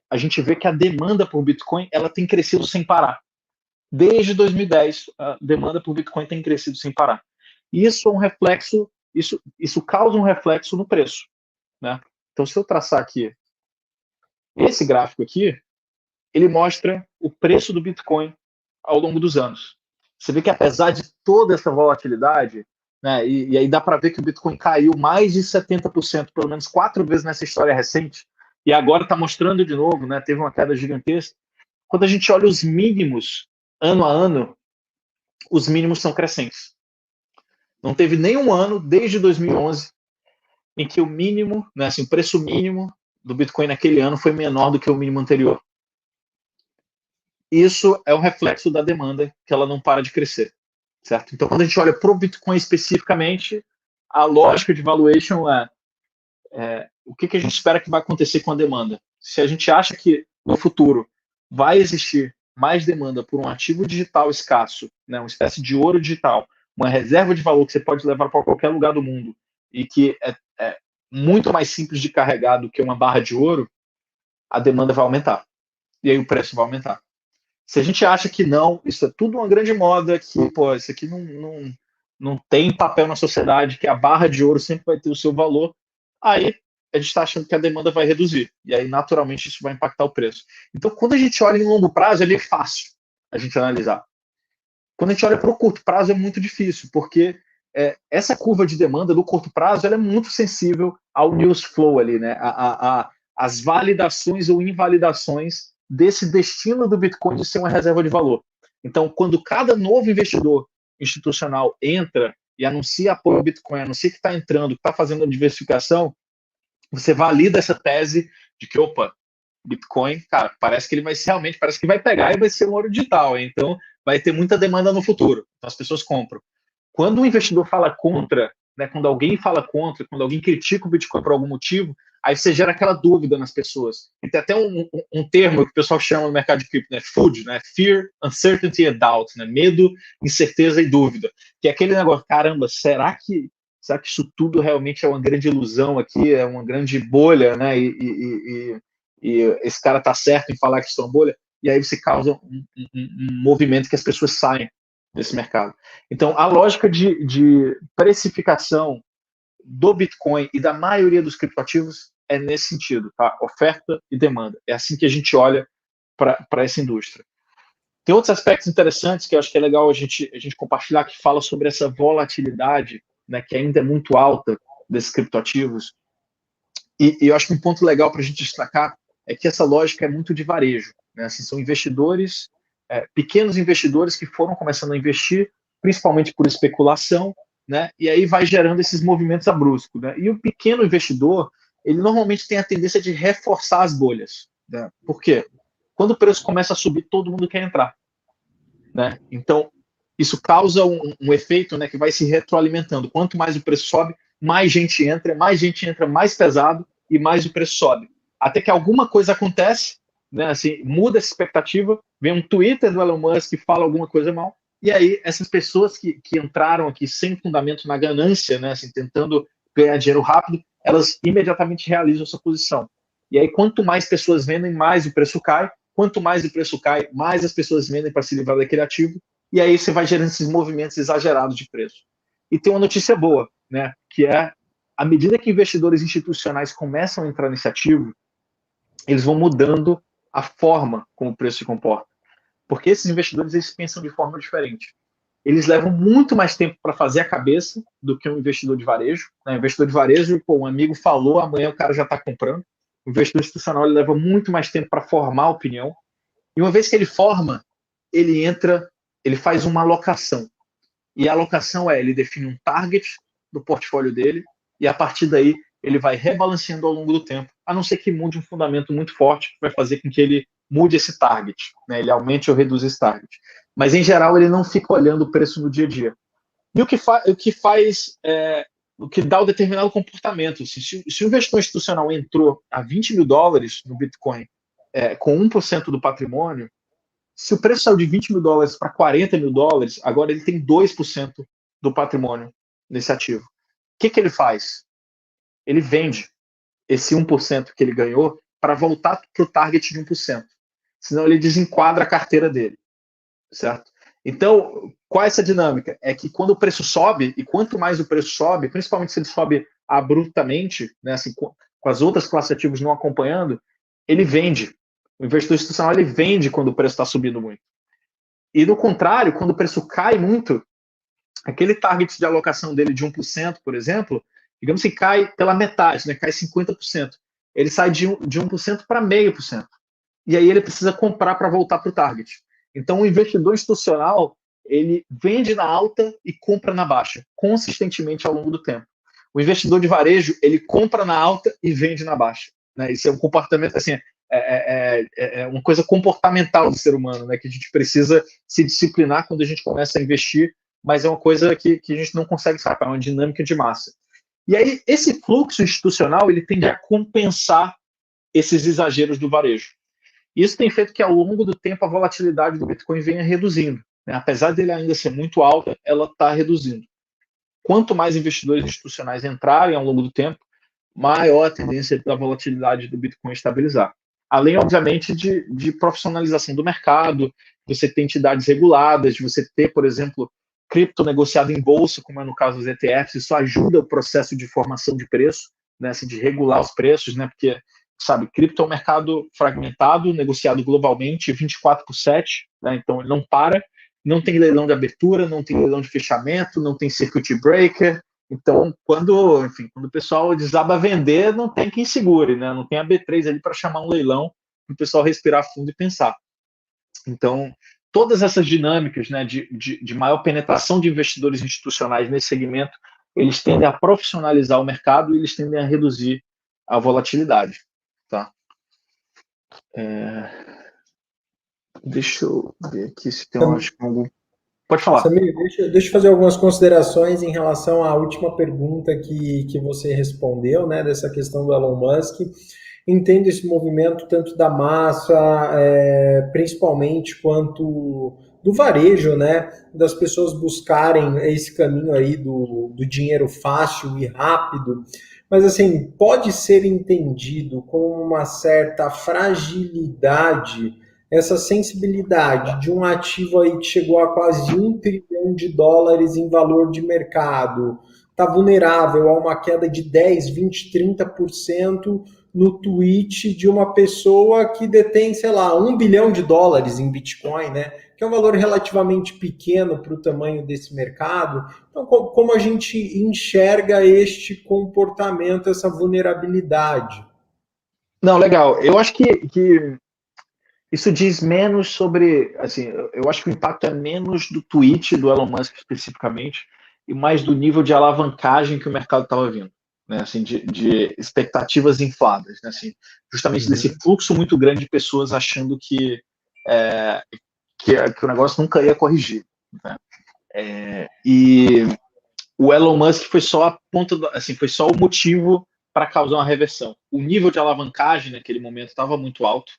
Speaker 2: a gente vê que a demanda por Bitcoin ela tem crescido sem parar. Desde 2010, a demanda por Bitcoin tem crescido sem parar. E isso é um reflexo, isso causa um reflexo no preço, né? Então, se eu traçar aqui esse gráfico aqui, ele mostra o preço do Bitcoin ao longo dos anos. Você vê que apesar de toda essa volatilidade, né, e aí dá para ver que o Bitcoin caiu mais de 70%, pelo menos 4 vezes nessa história recente, e agora está mostrando de novo, né, teve uma queda gigantesca. Quando a gente olha os mínimos ano a ano, os mínimos são crescentes. Não teve nenhum ano desde 2011 em que o mínimo, né, assim, o preço mínimo do Bitcoin naquele ano foi menor do que o mínimo anterior. Isso é um reflexo da demanda, que ela não para de crescer, certo? Então, quando a gente olha para o Bitcoin especificamente, a lógica de valuation é o que a gente espera que vai acontecer com a demanda. Se a gente acha que no futuro vai existir mais demanda por um ativo digital escasso, né, uma espécie de ouro digital, uma reserva de valor que você pode levar para qualquer lugar do mundo e que é muito mais simples de carregar do que uma barra de ouro, a demanda vai aumentar. E aí o preço vai aumentar. Se a gente acha que não, isso é tudo uma grande moda, que pô, isso aqui não tem papel na sociedade, que a barra de ouro sempre vai ter o seu valor, aí a gente está achando que a demanda vai reduzir. E aí, naturalmente, isso vai impactar o preço. Então, quando a gente olha em longo prazo, ele é fácil a gente analisar. Quando a gente olha para o curto prazo, é muito difícil, porque essa curva de demanda do curto prazo ela é muito sensível ao news flow ali, né? As validações ou invalidações desse destino do Bitcoin de ser uma reserva de valor. Então, quando cada novo investidor institucional entra e anuncia apoio ao Bitcoin, anuncia que está entrando, que está fazendo a diversificação, você valida essa tese de que, opa, Bitcoin, cara, parece que ele vai ser realmente, parece que vai pegar e vai ser um ouro digital, hein? Então vai ter muita demanda no futuro, então as pessoas compram. Quando o investidor fala contra, né, quando alguém fala contra, quando alguém critica o Bitcoin por algum motivo, aí você gera aquela dúvida nas pessoas. E tem até um termo que o pessoal chama no mercado de cripto, né, FUD, né, Fear, Uncertainty and Doubt, né, medo, incerteza e dúvida, que é aquele negócio, caramba, será que isso tudo realmente é uma grande ilusão aqui, é uma grande bolha, né, e esse cara tá certo em falar que isso é uma bolha, e aí você causa um movimento que as pessoas saem desse mercado. Então, a lógica de precificação do Bitcoin e da maioria dos criptoativos é nesse sentido, tá? Oferta e demanda. É assim que a gente olha para essa indústria. Tem outros aspectos interessantes que eu acho que é legal a gente compartilhar, que fala sobre essa volatilidade, né, que ainda é muito alta desses criptoativos. E eu acho que um ponto legal para a gente destacar é que essa lógica é muito de varejo, né? Assim, são investidores, pequenos investidores que foram começando a investir, principalmente por especulação, né? E aí vai gerando esses movimentos abruptos, né? E o pequeno investidor, ele normalmente tem a tendência de reforçar as bolhas, né? Por quê? Quando o preço começa a subir, todo mundo quer entrar, né? Então, isso causa um efeito, né, que vai se retroalimentando. Quanto mais o preço sobe, mais gente entra, mais pesado e mais o preço sobe. Até que alguma coisa acontece, né, assim, muda essa expectativa, vem um Twitter do Elon Musk que fala alguma coisa mal, e aí essas pessoas que entraram aqui sem fundamento na ganância, né, assim, tentando ganhar dinheiro rápido, elas imediatamente realizam essa posição. E aí, quanto mais pessoas vendem, mais o preço cai. Quanto mais o preço cai, mais as pessoas vendem para se livrar daquele ativo. E aí você vai gerando esses movimentos exagerados de preço. E tem uma notícia boa, né? Que é, à medida que investidores institucionais começam a entrar nesse ativo, eles vão mudando a forma como o preço se comporta. Porque esses investidores, eles pensam de forma diferente. Eles levam muito mais tempo para fazer a cabeça do que um investidor de varejo. Né? Investidor de varejo, pô, um amigo falou, amanhã o cara já está comprando. O investidor institucional ele leva muito mais tempo para formar a opinião. E uma vez que ele forma, ele entra, ele faz uma alocação. E a alocação ele define um target do portfólio dele, e a partir daí ele vai rebalanceando ao longo do tempo, a não ser que mude um fundamento muito forte, que vai fazer com que ele mude esse target, né? Ele aumente ou reduza esse target. Mas, em geral, ele não fica olhando o preço no dia a dia. E o que dá o determinado comportamento. Assim, se o investidor institucional entrou a $20.000 no Bitcoin com 1% do patrimônio, se o preço saiu de $20.000 para $40.000, agora ele tem 2% do patrimônio nesse ativo. O que ele faz? Ele vende esse 1% que ele ganhou para voltar para o target de 1%. Senão ele desenquadra a carteira dele. Certo? Então, qual é essa dinâmica? É que quando o preço sobe, e quanto mais o preço sobe, principalmente se ele sobe abruptamente, né, assim, com as outras classes de ativos não acompanhando, ele vende. O investidor institucional ele vende quando o preço está subindo muito. E do contrário, quando o preço cai muito, aquele target de alocação dele de 1%, por exemplo, digamos que cai pela metade, né, cai 50%. Ele sai de 1% para 0,5%. E aí ele precisa comprar para voltar para o target. Então, o investidor institucional, ele vende na alta e compra na baixa, consistentemente ao longo do tempo. O investidor de varejo, ele compra na alta e vende na baixa. Né? Isso é um comportamento, assim, é uma coisa comportamental do ser humano, né? Que a gente precisa se disciplinar quando a gente começa a investir, mas é uma coisa que a gente não consegue escapar, é uma dinâmica de massa. E aí, esse fluxo institucional, ele tende a compensar esses exageros do varejo. Isso tem feito que, ao longo do tempo, a volatilidade do Bitcoin venha reduzindo. Né? Apesar dele ainda ser muito alta, ela está reduzindo. Quanto mais investidores institucionais entrarem ao longo do tempo, maior a tendência da volatilidade do Bitcoin estabilizar. Além, obviamente, de profissionalização do mercado, você ter entidades reguladas, de você ter, por exemplo, cripto negociado em bolsa, como é no caso dos ETFs, isso ajuda o processo de formação de preço, né, assim, de regular os preços, né, porque sabe, cripto é um mercado fragmentado, negociado globalmente, 24/7, né? Então ele não para, não tem leilão de abertura, não tem leilão de fechamento, não tem circuit breaker. Então, quando o pessoal desaba a vender, não tem quem segure, né? Não tem a B3 ali para chamar um leilão, para o pessoal respirar fundo e pensar. Então, todas essas dinâmicas, né, de maior penetração de investidores institucionais nesse segmento, eles tendem a profissionalizar o mercado e eles tendem a reduzir a volatilidade. Tá. Deixa eu ver aqui se tem algum. Pode falar.
Speaker 1: Samir, deixa eu fazer algumas considerações em relação à última pergunta que você respondeu, né, dessa questão do Elon Musk. Entendo esse movimento tanto da massa, principalmente, quanto do varejo, né, das pessoas buscarem esse caminho aí do dinheiro fácil e rápido. Mas, assim, pode ser entendido como uma certa fragilidade, essa sensibilidade de um ativo aí que chegou a quase US$ 1 trilhão em valor de mercado, está vulnerável a uma queda de 10, 20, 30% no tweet de uma pessoa que detém, sei lá, US$ 1 bilhão em Bitcoin, né? Que é um valor relativamente pequeno para o tamanho desse mercado. Então, como a gente enxerga este comportamento, essa vulnerabilidade?
Speaker 2: Não, legal. Eu acho que isso diz menos sobre, assim, eu acho que o impacto é menos do tweet do Elon Musk especificamente e mais do nível de alavancagem que o mercado estava vindo, né, assim, de expectativas infladas, né, assim, justamente desse fluxo muito grande de pessoas achando que o negócio nunca ia corrigir, né? E o Elon Musk foi só a ponta, assim, foi só o motivo para causar uma reversão. O nível de alavancagem naquele momento estava muito alto,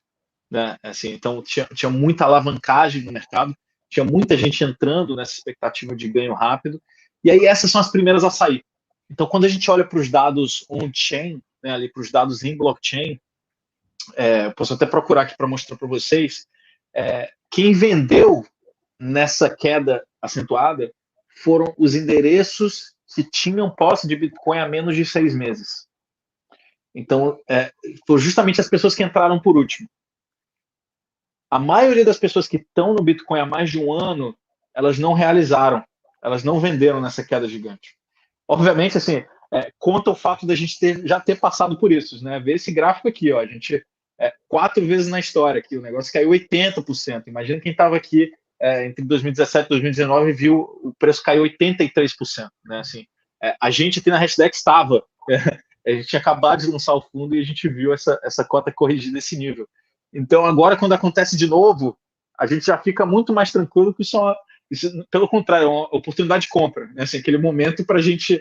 Speaker 2: né? Assim, então tinha muita alavancagem no mercado, tinha muita gente entrando nessa expectativa de ganho rápido, e aí essas são as primeiras a sair. Então, quando a gente olha para os dados on-chain, né, ali para os dados em blockchain, posso até procurar aqui para mostrar para vocês, quem vendeu nessa queda acentuada foram os endereços que tinham posse de Bitcoin há menos de 6 meses. Então, foram justamente as pessoas que entraram por último. A maioria das pessoas que estão no Bitcoin há mais de um ano, elas não realizaram, elas não venderam nessa queda gigante. Obviamente, assim, conta o fato da gente já ter passado por isso, né? Ver esse gráfico aqui, ó, a gente 4 vezes na história aqui, o negócio caiu 80%. Imagina quem estava aqui entre 2017 e 2019 viu o preço cair 83%, né? Assim, a gente aqui na Hashdex estava, a gente tinha acabado de lançar o fundo e a gente viu essa cota corrigir desse nível. Então agora quando acontece de novo, a gente já fica muito mais tranquilo que isso, pelo contrário, é uma oportunidade de compra, né? Assim, aquele momento para a gente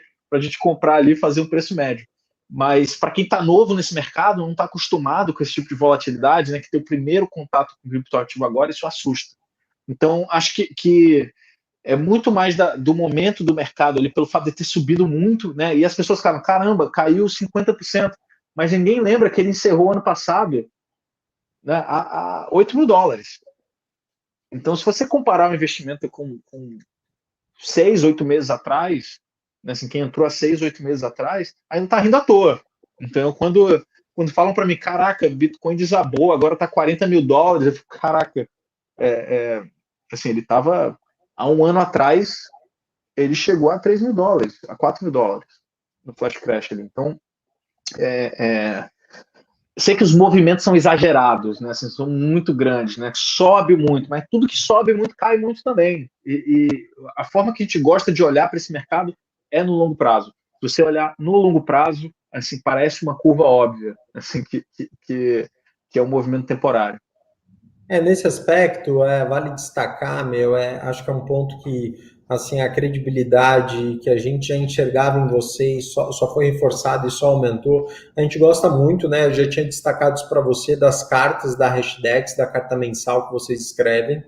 Speaker 2: comprar ali e fazer um preço médio. Mas para quem está novo nesse mercado, não está acostumado com esse tipo de volatilidade, né, que tem o primeiro contato com o criptoativo agora, isso assusta. Então, acho que é muito mais do momento do mercado ali, pelo fato de ter subido muito, né? E as pessoas falam, caramba, caiu 50%, mas ninguém lembra que ele encerrou ano passado, né, a US$ 8.000. Então, se você comparar o investimento com 6, 8 meses atrás, né, assim, quem entrou há 6, 8 meses atrás, aí não está rindo à toa. Então, quando falam para mim, caraca, Bitcoin desabou, agora está US$ 40.000, eu fico, caraca, assim, ele estava há um ano atrás, ele chegou a US$ 3.000, a US$ 4.000 no flash crash ali. Então, sei que os movimentos são exagerados, né? Assim, são muito grandes, né? Sobe muito, mas tudo que sobe muito cai muito também. E a forma que a gente gosta de olhar para esse mercado é no longo prazo. Se você olhar no longo prazo, assim, parece uma curva óbvia, assim, que é um movimento temporário.
Speaker 1: Nesse aspecto, vale destacar, acho que é um ponto que, assim, a credibilidade que a gente já enxergava em vocês só foi reforçada e só aumentou. A gente gosta muito, né? Eu já tinha destacado isso para você, das cartas da Hashdex, da carta mensal que vocês escrevem.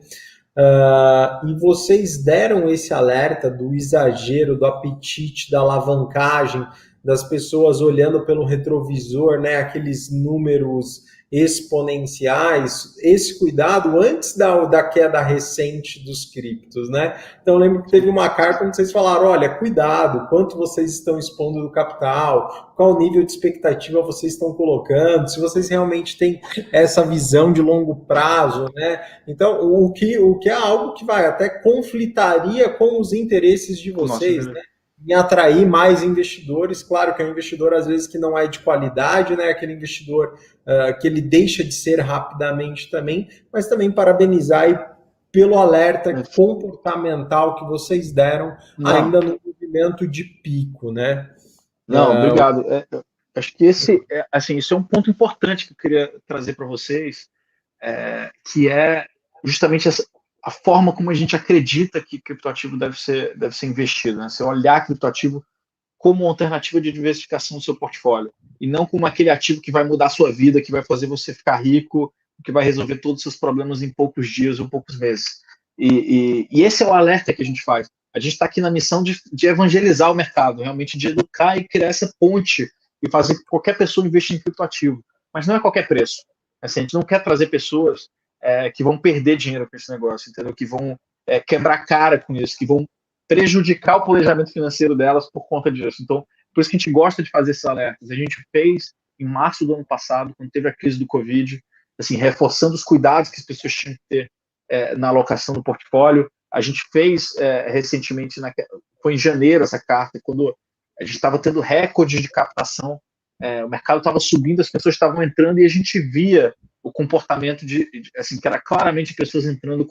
Speaker 1: E vocês deram esse alerta do exagero, do apetite, da alavancagem, das pessoas olhando pelo retrovisor, né? Aqueles números exponenciais, esse cuidado antes da queda recente dos criptos, né? Então, eu lembro que teve uma carta onde vocês falaram, olha, cuidado, quanto vocês estão expondo do capital, qual nível de expectativa vocês estão colocando, se vocês realmente têm essa visão de longo prazo, né? Então, o que é algo que vai até conflitaria com os interesses de
Speaker 2: Nossa,
Speaker 1: vocês, né? Em atrair mais investidores, claro que é um investidor às vezes que não é de qualidade, né? Aquele investidor que ele deixa de ser rapidamente também, mas também parabenizar aí pelo alerta comportamental que vocês deram
Speaker 2: não,
Speaker 1: ainda no movimento de pico, né?
Speaker 2: não, obrigado. Acho que assim, isso é um ponto importante que eu queria trazer para vocês, que é justamente a forma como a gente acredita que criptoativo deve ser investido, né? Você olhar criptoativo como uma alternativa de diversificação do seu portfólio e não como aquele ativo que vai mudar a sua vida, que vai fazer você ficar rico, que vai resolver todos os seus problemas em poucos dias ou poucos meses. E esse é o alerta que a gente faz. A gente está aqui na missão de evangelizar o mercado, realmente de educar e criar essa ponte e fazer que qualquer pessoa investir em criptoativo. Mas não é qualquer preço. Assim, a gente não quer trazer pessoas que vão perder dinheiro com esse negócio, entendeu? Que vão quebrar cara com isso, que vão prejudicar o planejamento financeiro delas por conta disso. Então, por isso que a gente gosta de fazer esses alertas. A gente fez em março do ano passado, quando teve a crise do Covid, assim, reforçando os cuidados que as pessoas tinham que ter na alocação do portfólio. A gente fez recentemente, foi em janeiro essa carta, quando a gente estava tendo recordes de captação, o mercado estava subindo, as pessoas estavam entrando e a gente via o comportamento assim, que era claramente pessoas entrando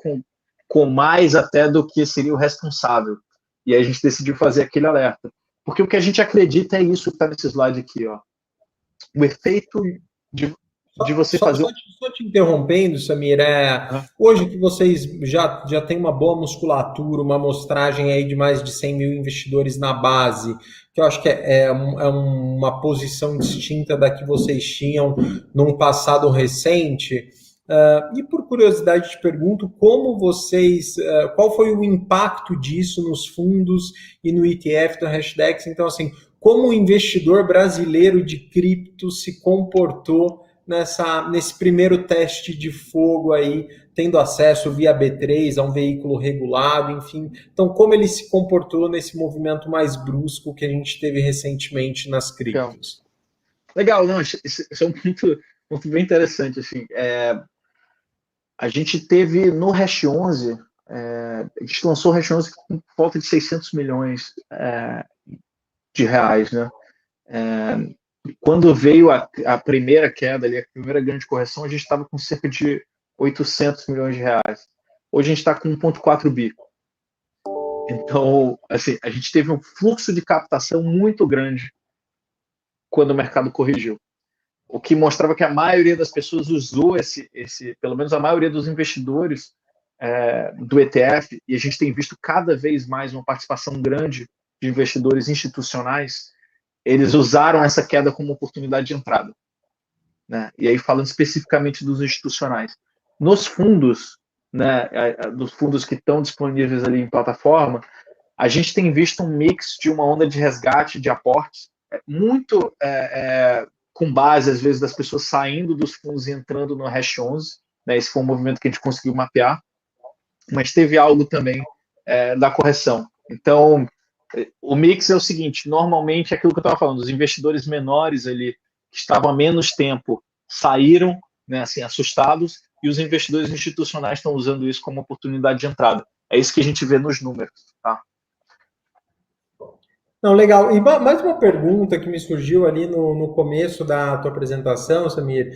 Speaker 2: com mais até do que seria o responsável. E aí a gente decidiu fazer aquele alerta. Porque o que a gente acredita é isso que está nesse slide aqui, ó. O efeito de você fazer.
Speaker 1: Só te interrompendo, Samir, hoje que vocês já têm uma boa musculatura, uma amostragem aí de mais de 100 mil investidores na base, que eu acho que é uma posição distinta da que vocês tinham num passado recente. E por curiosidade te pergunto como qual foi o impacto disso nos fundos e no ETF do Hashdex? Então, assim, como o investidor brasileiro de cripto se comportou nesse primeiro teste de fogo aí, tendo acesso via B3 a um veículo regulado, enfim. Então, como ele se comportou nesse movimento mais brusco que a gente teve recentemente nas criptos?
Speaker 2: Legal, não, isso é um ponto bem interessante, assim. A gente teve no Hash 11, a gente lançou o Hash 11 com volta de 600 milhões de reais, né? Quando veio a primeira queda ali, a primeira grande correção, a gente estava com cerca de 800 milhões de reais. Hoje a gente está com 1,4 bi. Então, assim, a gente teve um fluxo de captação muito grande quando o mercado corrigiu. O que mostrava que a maioria das pessoas usou pelo menos a maioria dos investidores do ETF, e a gente tem visto cada vez mais uma participação grande de investidores institucionais, eles usaram essa queda como oportunidade de entrada. Né? E aí, falando especificamente dos institucionais. Nos fundos, né, dos fundos que estão disponíveis ali em plataforma, a gente tem visto um mix de uma onda de resgate de aportes, muito com base, às vezes, das pessoas saindo dos fundos e entrando no Hash 11. Né? Esse foi um movimento que a gente conseguiu mapear. Mas teve algo também da correção. Então, o mix é o seguinte, normalmente é aquilo que eu estava falando, os investidores menores ali, que estavam há menos tempo, saíram, né, assim, assustados, e os investidores institucionais estão usando isso como oportunidade de entrada. É isso que a gente vê nos números. Tá?
Speaker 1: Não, legal. E mais uma pergunta que me surgiu ali no começo da tua apresentação, Samir.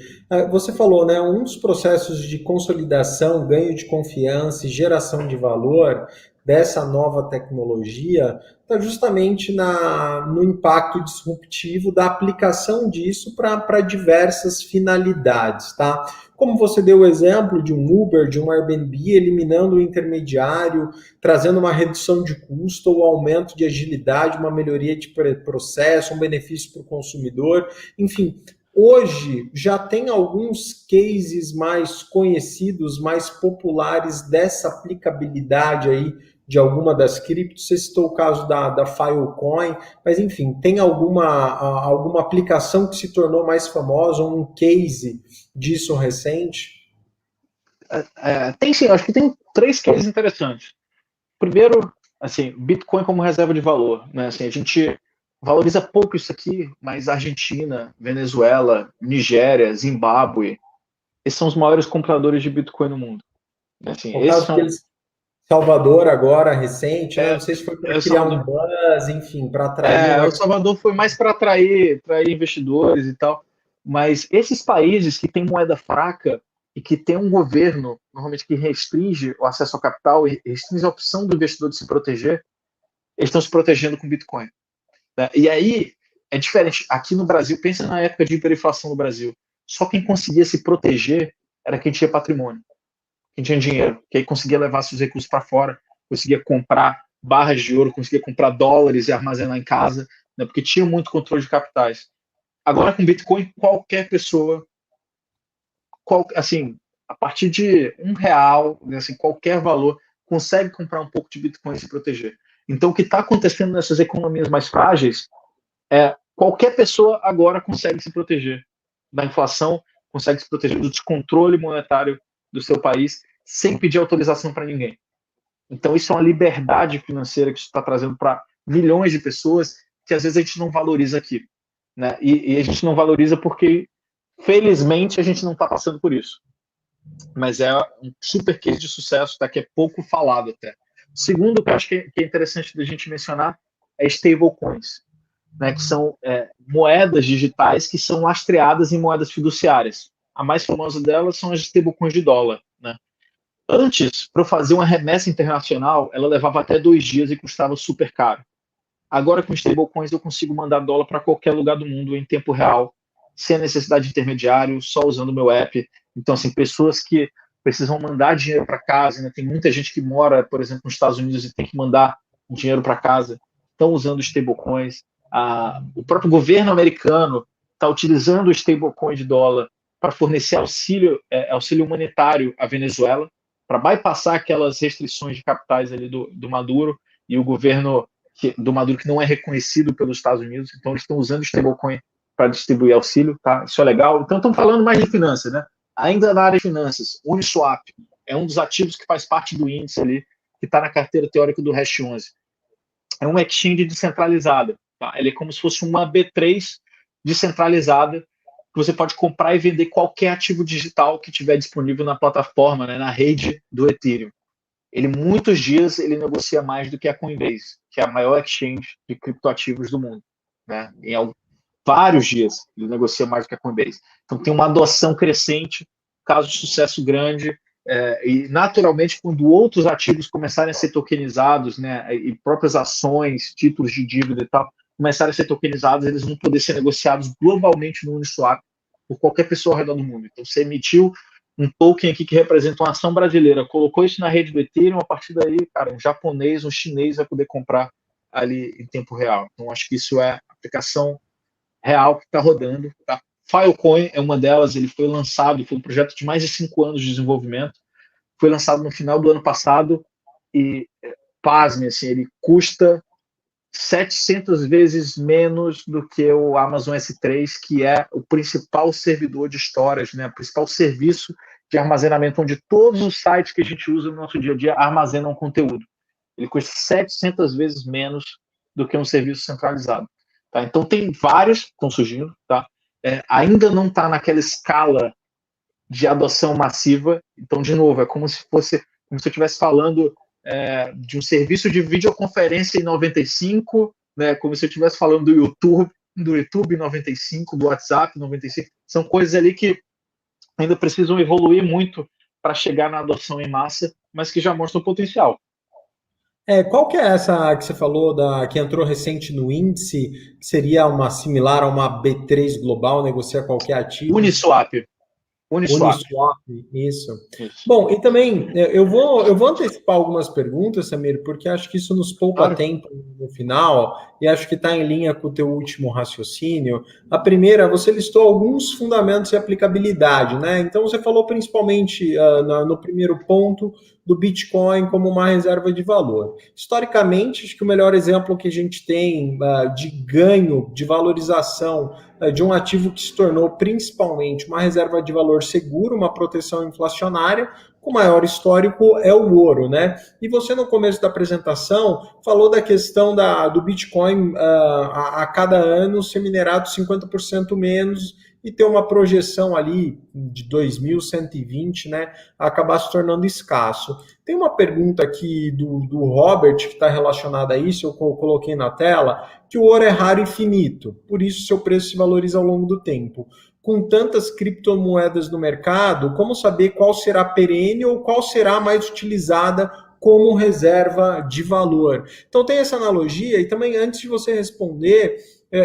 Speaker 1: Você falou, né, um dos processos de consolidação, ganho de confiança e geração de valor dessa nova tecnologia está justamente no impacto disruptivo da aplicação disso para diversas finalidades, tá? Como você deu o exemplo de um Uber, de um Airbnb, eliminando o intermediário, trazendo uma redução de custo ou aumento de agilidade, uma melhoria de processo, um benefício para o consumidor. Enfim, hoje já tem alguns cases mais conhecidos, mais populares dessa aplicabilidade aí de alguma das criptos. Você citou o caso da Filecoin, mas enfim, tem alguma aplicação que se tornou mais famosa, um case disso recente?
Speaker 2: Tem sim, acho que tem 3 cases interessantes. Primeiro, assim, Bitcoin como reserva de valor. Né? Assim, a gente valoriza pouco isso aqui, mas Argentina, Venezuela, Nigéria, Zimbábue, esses são os maiores compradores de Bitcoin no mundo. Assim,
Speaker 1: O
Speaker 2: esses
Speaker 1: caso
Speaker 2: são.
Speaker 1: deles, Salvador agora, recente, né? Não sei se foi para
Speaker 2: O
Speaker 1: criar um
Speaker 2: Salvador,
Speaker 1: buzz, enfim, para atrair
Speaker 2: o Salvador foi mais para atrair investidores e tal. Mas esses países que têm moeda fraca e que têm um governo, normalmente, que restringe o acesso ao capital e restringe a opção do investidor de se proteger, eles estão se protegendo com Bitcoin. Né? E aí é diferente. Aqui no Brasil, pensa na época de hiperinflação no Brasil. Só quem conseguia se proteger era quem tinha patrimônio, quem tinha dinheiro, que aí conseguia levar seus recursos para fora, conseguia comprar barras de ouro, conseguia comprar dólares e armazenar em casa, né? Porque tinha muito controle de capitais. Agora com Bitcoin, qualquer pessoa, assim, a partir de R$ 1, né, assim, qualquer valor, consegue comprar um pouco de Bitcoin e se proteger. Então, o que está acontecendo nessas economias mais frágeis qualquer pessoa agora consegue se proteger da inflação, consegue se proteger do descontrole monetário do seu país sem pedir autorização para ninguém. Então, isso é uma liberdade financeira que isso está trazendo para milhões de pessoas que às vezes a gente não valoriza aqui. Né? E a gente não valoriza porque, felizmente, a gente não está passando por isso. Mas é um super case de sucesso, tá? Que é pouco falado até. O segundo que eu acho que é interessante da gente mencionar é stablecoins, né, que são moedas digitais que são lastreadas em moedas fiduciárias. A mais famosa delas são as stablecoins de dólar. Né? Antes, para fazer uma remessa internacional, ela levava até 2 dias e custava super caro. Agora, com stablecoins, eu consigo mandar dólar para qualquer lugar do mundo em tempo real, sem a necessidade de intermediário, só usando o meu app. Então, assim, pessoas que precisam mandar dinheiro para casa, né? Tem muita gente que mora, por exemplo, nos Estados Unidos e tem que mandar dinheiro para casa, estão usando stablecoins. O próprio governo americano está utilizando o stablecoin de dólar para fornecer auxílio humanitário à Venezuela, para bypassar aquelas restrições de capitais ali do Maduro, e o governo do Maduro que não é reconhecido pelos Estados Unidos, então eles estão usando o stablecoin para distribuir auxílio, tá? Isso é legal. Então estamos falando mais de finanças, né? Ainda na área de finanças, Uniswap é um dos ativos que faz parte do índice ali, que está na carteira teórica do Hash 11. É uma exchange descentralizada, tá? Ele é como se fosse uma B3 descentralizada, que você pode comprar e vender qualquer ativo digital que tiver disponível na plataforma, né, na rede do Ethereum. Ele, muitos dias, ele negocia mais do que a Coinbase, que é a maior exchange de criptoativos do mundo. Né? vários dias ele negocia mais do que a Coinbase. Então tem uma adoção crescente, caso de sucesso grande, e naturalmente quando outros ativos começarem a ser tokenizados, né, e próprias ações, títulos de dívida e tal, começarem a ser tokenizados, eles vão poder ser negociados globalmente no Uniswap por qualquer pessoa ao redor do mundo. Então você emitiu um token aqui que representa uma ação brasileira, colocou isso na rede do Ethereum, a partir daí, cara, um japonês, um chinês vai poder comprar ali em tempo real. Então acho que isso é aplicação real que está rodando. Tá? Filecoin é uma delas, ele foi lançado, foi um projeto de mais de 5 anos de desenvolvimento, foi lançado no final do ano passado e, pasme, assim, ele custa 700 vezes menos do que o Amazon S3, que é o principal servidor de storage, né, o principal serviço de armazenamento, onde todos os sites que a gente usa no nosso dia a dia armazenam conteúdo. Ele custa 700 vezes menos do que um serviço centralizado. Tá? Então, tem vários que estão surgindo. Tá? Ainda não está naquela escala de adoção massiva. Então, de novo, é como se fosse, como se eu estivesse falando de um serviço de videoconferência em 95, né, como se eu estivesse falando do YouTube em 95, do WhatsApp em 95. São coisas ali que ainda precisam evoluir muito para chegar na adoção em massa, mas que já mostram potencial.
Speaker 1: Qual que é essa que você falou que entrou recente no índice, que seria uma similar a uma B3 global, negocia qualquer ativo?
Speaker 2: Uniswap.
Speaker 1: Uniswap, isso.
Speaker 2: Isso.
Speaker 1: Bom, e também eu vou antecipar algumas perguntas, Samir, porque acho que isso nos poupa tempo no final, e acho que está em linha com o teu último raciocínio. A primeira, você listou alguns fundamentos de aplicabilidade, né? Então você falou principalmente no primeiro ponto do Bitcoin como uma reserva de valor. Historicamente, acho que o melhor exemplo que a gente tem de ganho, de valorização de um ativo que se tornou principalmente uma reserva de valor seguro, uma proteção inflacionária, com maior histórico é o ouro, né? E você no começo da apresentação falou da questão do Bitcoin a cada ano ser minerado 50% menos e ter uma projeção ali de 2120, né, acabar se tornando escasso. Tem uma pergunta aqui do Robert que está relacionada a isso, eu coloquei na tela, que o ouro é raro e finito, por isso seu preço se valoriza ao longo do tempo. Com tantas criptomoedas no mercado, como saber qual será perene ou qual será mais utilizada como reserva de valor? Então tem essa analogia, e também antes de você responder,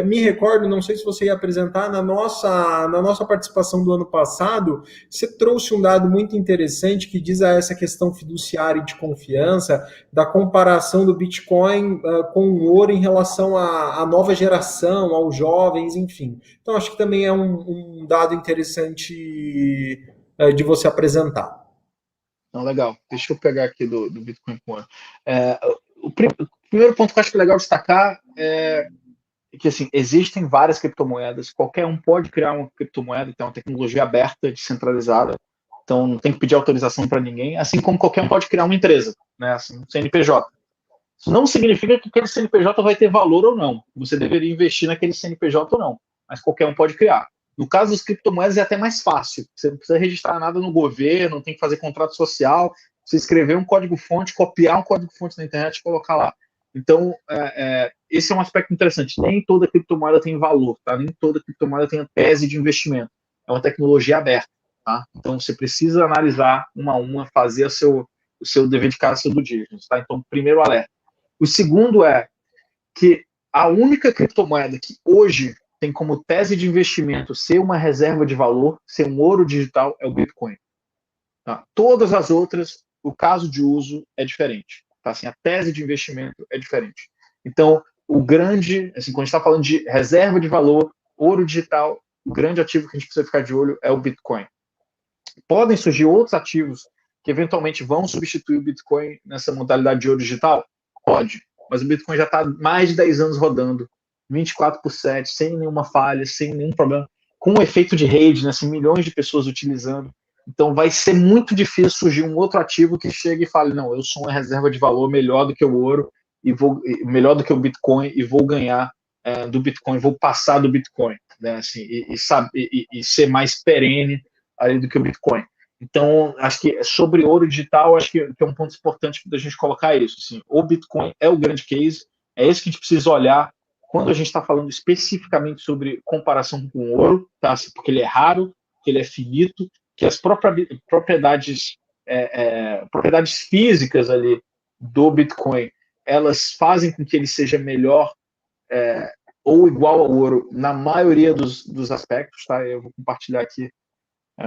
Speaker 1: me recordo, não sei se você ia apresentar, na nossa participação do ano passado, você trouxe um dado muito interessante que diz a essa questão fiduciária e de confiança, da comparação do Bitcoin com o ouro em relação à nova geração, aos jovens, enfim. Então, acho que também é um dado interessante de você apresentar.
Speaker 2: Não, legal. Deixa eu pegar aqui do Bitcoin com ouro. O primeiro ponto que eu acho que é legal destacar é que assim, existem várias criptomoedas, qualquer um pode criar uma criptomoeda, então é uma tecnologia aberta, descentralizada, então não tem que pedir autorização para ninguém, assim como qualquer um pode criar uma empresa, né, assim, um CNPJ. Isso não significa que aquele CNPJ vai ter valor ou não, você deveria investir naquele CNPJ ou não, mas qualquer um pode criar. No caso das criptomoedas é até mais fácil, você não precisa registrar nada no governo, não tem que fazer contrato social, você escrever um código-fonte, copiar um código-fonte na internet e colocar lá. Então, esse é um aspecto interessante. Nem toda criptomoeda tem valor, tá? Nem toda criptomoeda tem a tese de investimento. É uma tecnologia aberta, tá? Então, você precisa analisar uma a uma, fazer o seu dever de casa, seu due diligence, tá? Então, primeiro alerta. O segundo é que a única criptomoeda que hoje tem como tese de investimento ser uma reserva de valor, ser um ouro digital, é o Bitcoin. Tá? Todas as outras, o caso de uso é diferente. Tá? Assim, a tese de investimento é diferente. Então, o grande, assim, quando a gente está falando de reserva de valor, ouro digital, o grande ativo que a gente precisa ficar de olho é o Bitcoin. Podem surgir outros ativos que eventualmente vão substituir o Bitcoin nessa modalidade de ouro digital? Pode, mas o Bitcoin já está mais de 10 anos rodando, 24/7, sem nenhuma falha, sem nenhum problema, com um efeito de rede, né, assim, milhões de pessoas utilizando. Então vai ser muito difícil surgir um outro ativo que chegue e fale, não, eu sou uma reserva de valor melhor do que o ouro, melhor do que o Bitcoin, e vou ganhar do Bitcoin, vou passar do Bitcoin, né, assim, e ser mais perene ali do que o Bitcoin. Então, acho que sobre ouro digital, acho que é um ponto importante da gente colocar isso. Assim, o Bitcoin é o grande case, é esse que a gente precisa olhar quando a gente está falando especificamente sobre comparação com o ouro, tá? Porque ele é raro, que ele é finito, que as propriedades, propriedades físicas ali do Bitcoin, elas fazem com que ele seja melhor ou igual ao ouro na maioria dos aspectos, tá? Eu vou compartilhar aqui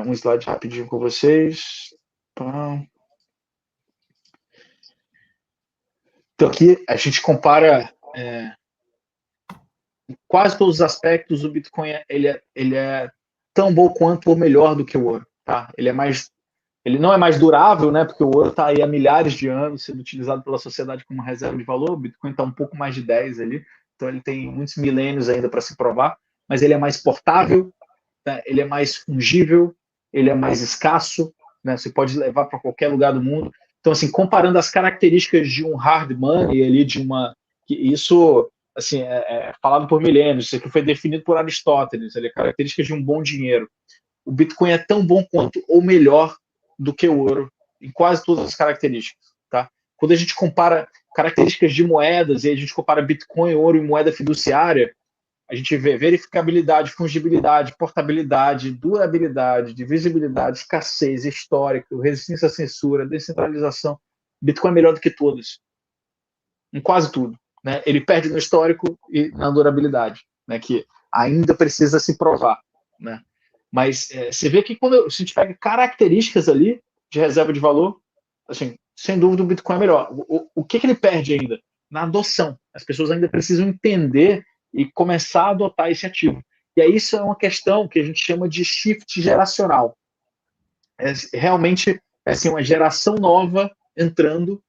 Speaker 2: um slide rapidinho com vocês. Então aqui a gente compara quase todos os aspectos. O Bitcoin ele é tão bom quanto ou melhor do que o ouro, tá? Ele não é mais durável, né? Porque o ouro está aí há milhares de anos sendo utilizado pela sociedade como reserva de valor. O Bitcoin está um pouco mais de 10 ali, então ele tem muitos milênios ainda para se provar, mas ele é mais portável, né? Ele é mais fungível, ele é mais escasso, né? Você pode levar para qualquer lugar do mundo. Então, assim, comparando as características de um hard money ali, isso, assim, falado por milênios, isso aqui foi definido por Aristóteles, ele é características de um bom dinheiro. O Bitcoin é tão bom quanto ou melhor do que o ouro em quase todas as características, tá? Quando a gente compara características de moedas e a gente compara Bitcoin, ouro e moeda fiduciária, a gente vê verificabilidade, fungibilidade, portabilidade, durabilidade, divisibilidade, escassez, histórico, resistência à censura, descentralização. Bitcoin é melhor do que todas, em quase tudo, né? Ele perde no histórico e na durabilidade, né? Que ainda precisa se provar, né? Mas você vê que quando a gente pega características ali de reserva de valor, assim, sem dúvida o Bitcoin é melhor. O que ele perde ainda? Na adoção. As pessoas ainda precisam entender e começar a adotar esse ativo. E aí isso é uma questão que a gente chama de shift geracional. Realmente assim, uma geração nova entrando,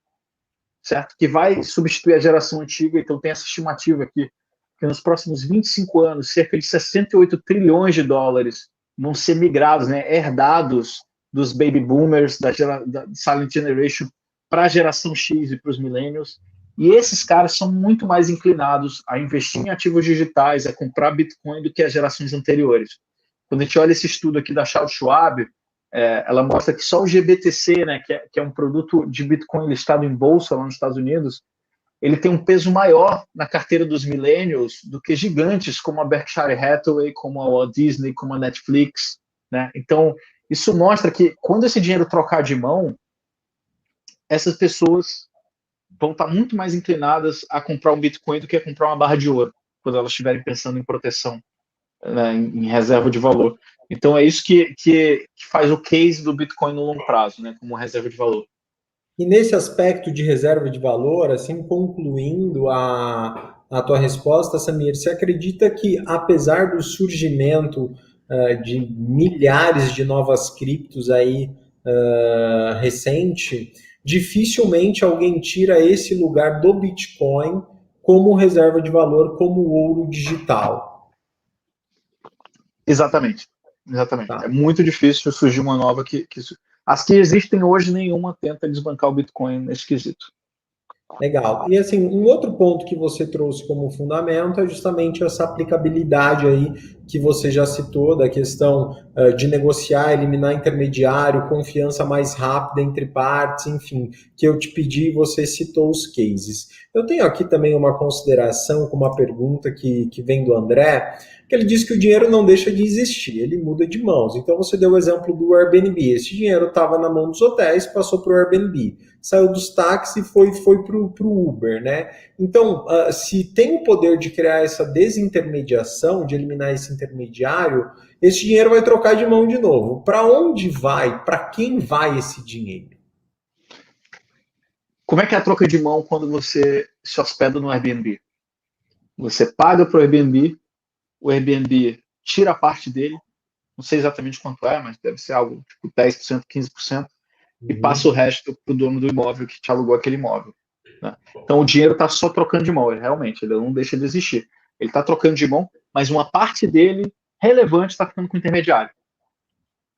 Speaker 2: certo? Que vai substituir a geração antiga. Então tem essa estimativa aqui, que nos próximos 25 anos, cerca de 68 trilhões de dólares vão ser migrados, né, herdados dos baby boomers, da Silent Generation, para a geração X e para os millennials. E esses caras são muito mais inclinados a investir em ativos digitais, a comprar Bitcoin do que as gerações anteriores. Quando a gente olha esse estudo aqui da Charles Schwab, ela mostra que só o GBTC, né, que é um produto de Bitcoin listado em bolsa lá nos Estados Unidos, ele tem um peso maior na carteira dos millennials do que gigantes como a Berkshire Hathaway, como a Walt Disney, como a Netflix, né? Então, isso mostra que quando esse dinheiro trocar de mão, essas pessoas vão estar muito mais inclinadas a comprar um Bitcoin do que a comprar uma barra de ouro, quando elas estiverem pensando em proteção, né, em reserva de valor. Então, é isso que faz o case do Bitcoin no longo prazo, né, como reserva de valor.
Speaker 1: E nesse aspecto de reserva de valor, assim, concluindo a tua resposta, Samir, você acredita que, apesar do surgimento de milhares de novas criptos aí recente, dificilmente alguém tira esse lugar do Bitcoin como reserva de valor, como ouro digital?
Speaker 2: Exatamente. Exatamente.
Speaker 1: Tá.
Speaker 2: É muito difícil surgir uma nova que as que existem hoje, nenhuma tenta desbancar o Bitcoin nesse quesito.
Speaker 1: Legal. E assim, um outro ponto que você trouxe como fundamento é justamente essa aplicabilidade aí que você já citou, da questão de negociar, eliminar intermediário, confiança mais rápida entre partes, enfim, que eu te pedi e você citou os cases. Eu tenho aqui também uma consideração com uma pergunta que vem do André, que ele diz que o dinheiro não deixa de existir, ele muda de mãos. Então você deu o exemplo do Airbnb. Esse dinheiro estava na mão dos hotéis, passou para o Airbnb. Saiu dos táxis e foi para o Uber, né? Então, se tem o poder de criar essa desintermediação, de eliminar esse intermediário, esse dinheiro vai trocar de mão de novo. Para onde vai? Para quem vai esse dinheiro?
Speaker 2: Como é que é a troca de mão quando você se hospeda no Airbnb? Você paga para o Airbnb tira a parte dele, não sei exatamente quanto é, mas deve ser algo tipo 10%, 15%, e passa o resto para o dono do imóvel que te alugou aquele imóvel. Né? Então o dinheiro está só trocando de mão, ele não deixa de existir. Ele está trocando de mão, mas uma parte dele relevante está ficando com o intermediário,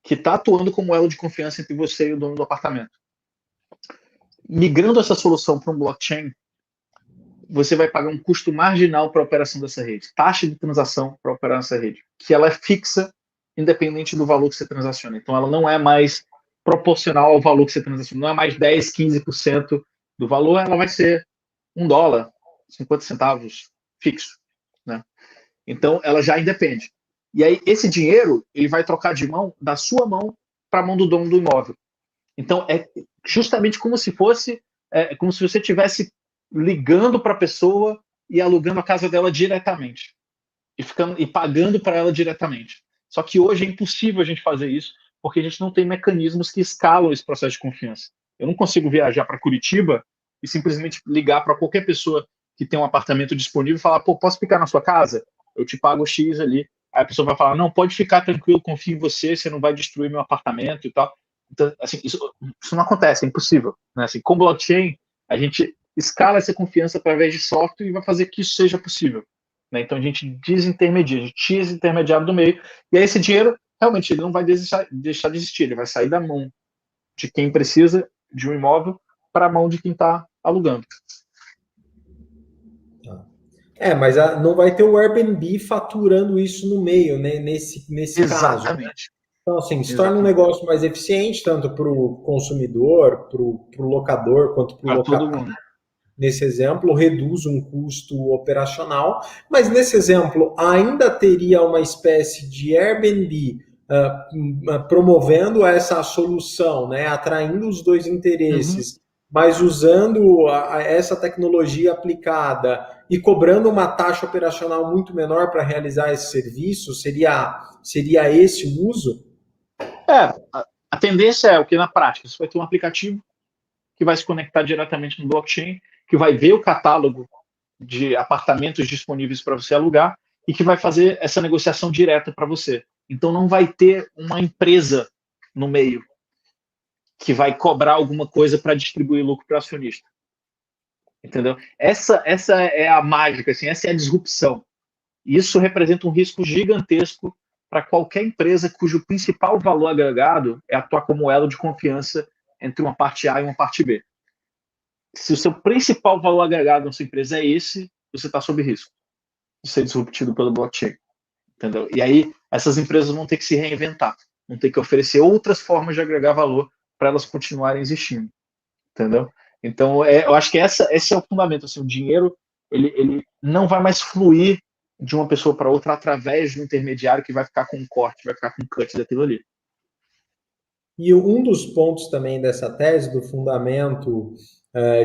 Speaker 2: que está atuando como elo de confiança entre você e o dono do apartamento. Migrando essa solução para um blockchain, você vai pagar um custo marginal para a operação dessa rede, taxa de transação para operar nessa rede, que ela é fixa, independente do valor que você transaciona. Então, ela não é mais proporcional ao valor que você transaciona, não é mais 10, 15% do valor, ela vai ser $1, 50 centavos fixo. Então, ela já independe. E aí, esse dinheiro, ele vai trocar de mão, da sua mão, para a mão do dono do imóvel. Então, é justamente como se fosse, como se você estivesse ligando para a pessoa e alugando a casa dela diretamente. E pagando para ela diretamente. Só que hoje é impossível a gente fazer isso, porque a gente não tem mecanismos que escalam esse processo de confiança. Eu não consigo viajar para Curitiba e simplesmente ligar para qualquer pessoa que tem um apartamento disponível e falar, pô, posso ficar na sua casa? Eu te pago X ali. Aí a pessoa vai falar, não, pode ficar tranquilo, confio em você, você não vai destruir meu apartamento e tal. Então, assim, isso não acontece, é impossível. Né? Assim, com blockchain, a gente escala essa confiança através de software e vai fazer que isso seja possível. Né? Então a gente desintermedia, a gente tira esse intermediário do meio, e aí esse dinheiro realmente ele não vai deixar de existir, ele vai sair da mão de quem precisa de um imóvel para a mão de quem está alugando.
Speaker 1: Mas não vai ter o Airbnb faturando isso no meio, né? Nesse caso.
Speaker 2: Exatamente.
Speaker 1: Então, assim, se torna um
Speaker 2: Exatamente.
Speaker 1: negócio mais eficiente, tanto para o consumidor, para o locador, quanto para o
Speaker 2: Para todo
Speaker 1: locatário.
Speaker 2: mundo.
Speaker 1: Nesse exemplo, reduz um custo operacional, mas nesse exemplo ainda teria uma espécie de Airbnb promovendo essa solução, né, atraindo os dois
Speaker 2: Uhum.
Speaker 1: interesses, mas usando essa tecnologia aplicada e cobrando uma taxa operacional muito menor para realizar esse serviço, seria esse o uso?
Speaker 2: A tendência é o que na prática? Você vai ter um aplicativo que vai se conectar diretamente no blockchain, que vai ver o catálogo de apartamentos disponíveis para você alugar e que vai fazer essa negociação direta para você. Então não vai ter uma empresa no meio que vai cobrar alguma coisa para distribuir lucro para o acionista. Entendeu? Essa é a mágica, assim, essa é a disrupção. Isso representa um risco gigantesco para qualquer empresa cujo principal valor agregado é atuar como elo de confiança entre uma parte A e uma parte B. Se o seu principal valor agregado na sua empresa é esse, você está sob risco de ser disruptido pelo blockchain. Entendeu? E aí essas empresas vão ter que se reinventar, vão ter que oferecer outras formas de agregar valor para elas continuarem existindo. Entendeu? Então, eu acho que esse é o fundamento. Assim, o dinheiro ele não vai mais fluir de uma pessoa para outra através de um intermediário que vai ficar com um corte, vai ficar com um cut daquilo ali.
Speaker 1: E um dos pontos também dessa tese, do fundamento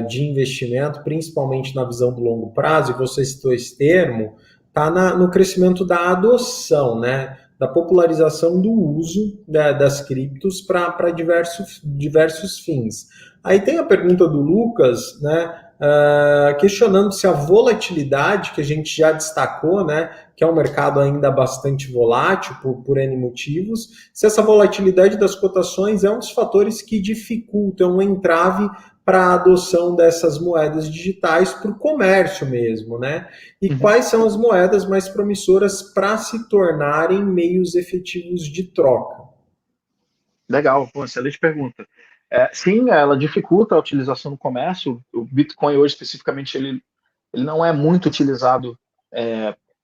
Speaker 1: de investimento, principalmente na visão do longo prazo, e você citou esse termo, está no crescimento da adoção, né? Da popularização do uso das criptos para diversos fins. Aí tem a pergunta do Lucas, né? Questionando se a volatilidade que a gente já destacou, né, que é um mercado ainda bastante volátil por N motivos, se essa volatilidade das cotações é um dos fatores que dificultam o entrave para a adoção dessas moedas digitais para o comércio mesmo, né? E quais são as moedas mais promissoras para se tornarem meios efetivos de troca?
Speaker 2: Legal, pô, excelente pergunta. Sim, ela dificulta a utilização no comércio. O Bitcoin hoje, especificamente, ele não é muito utilizado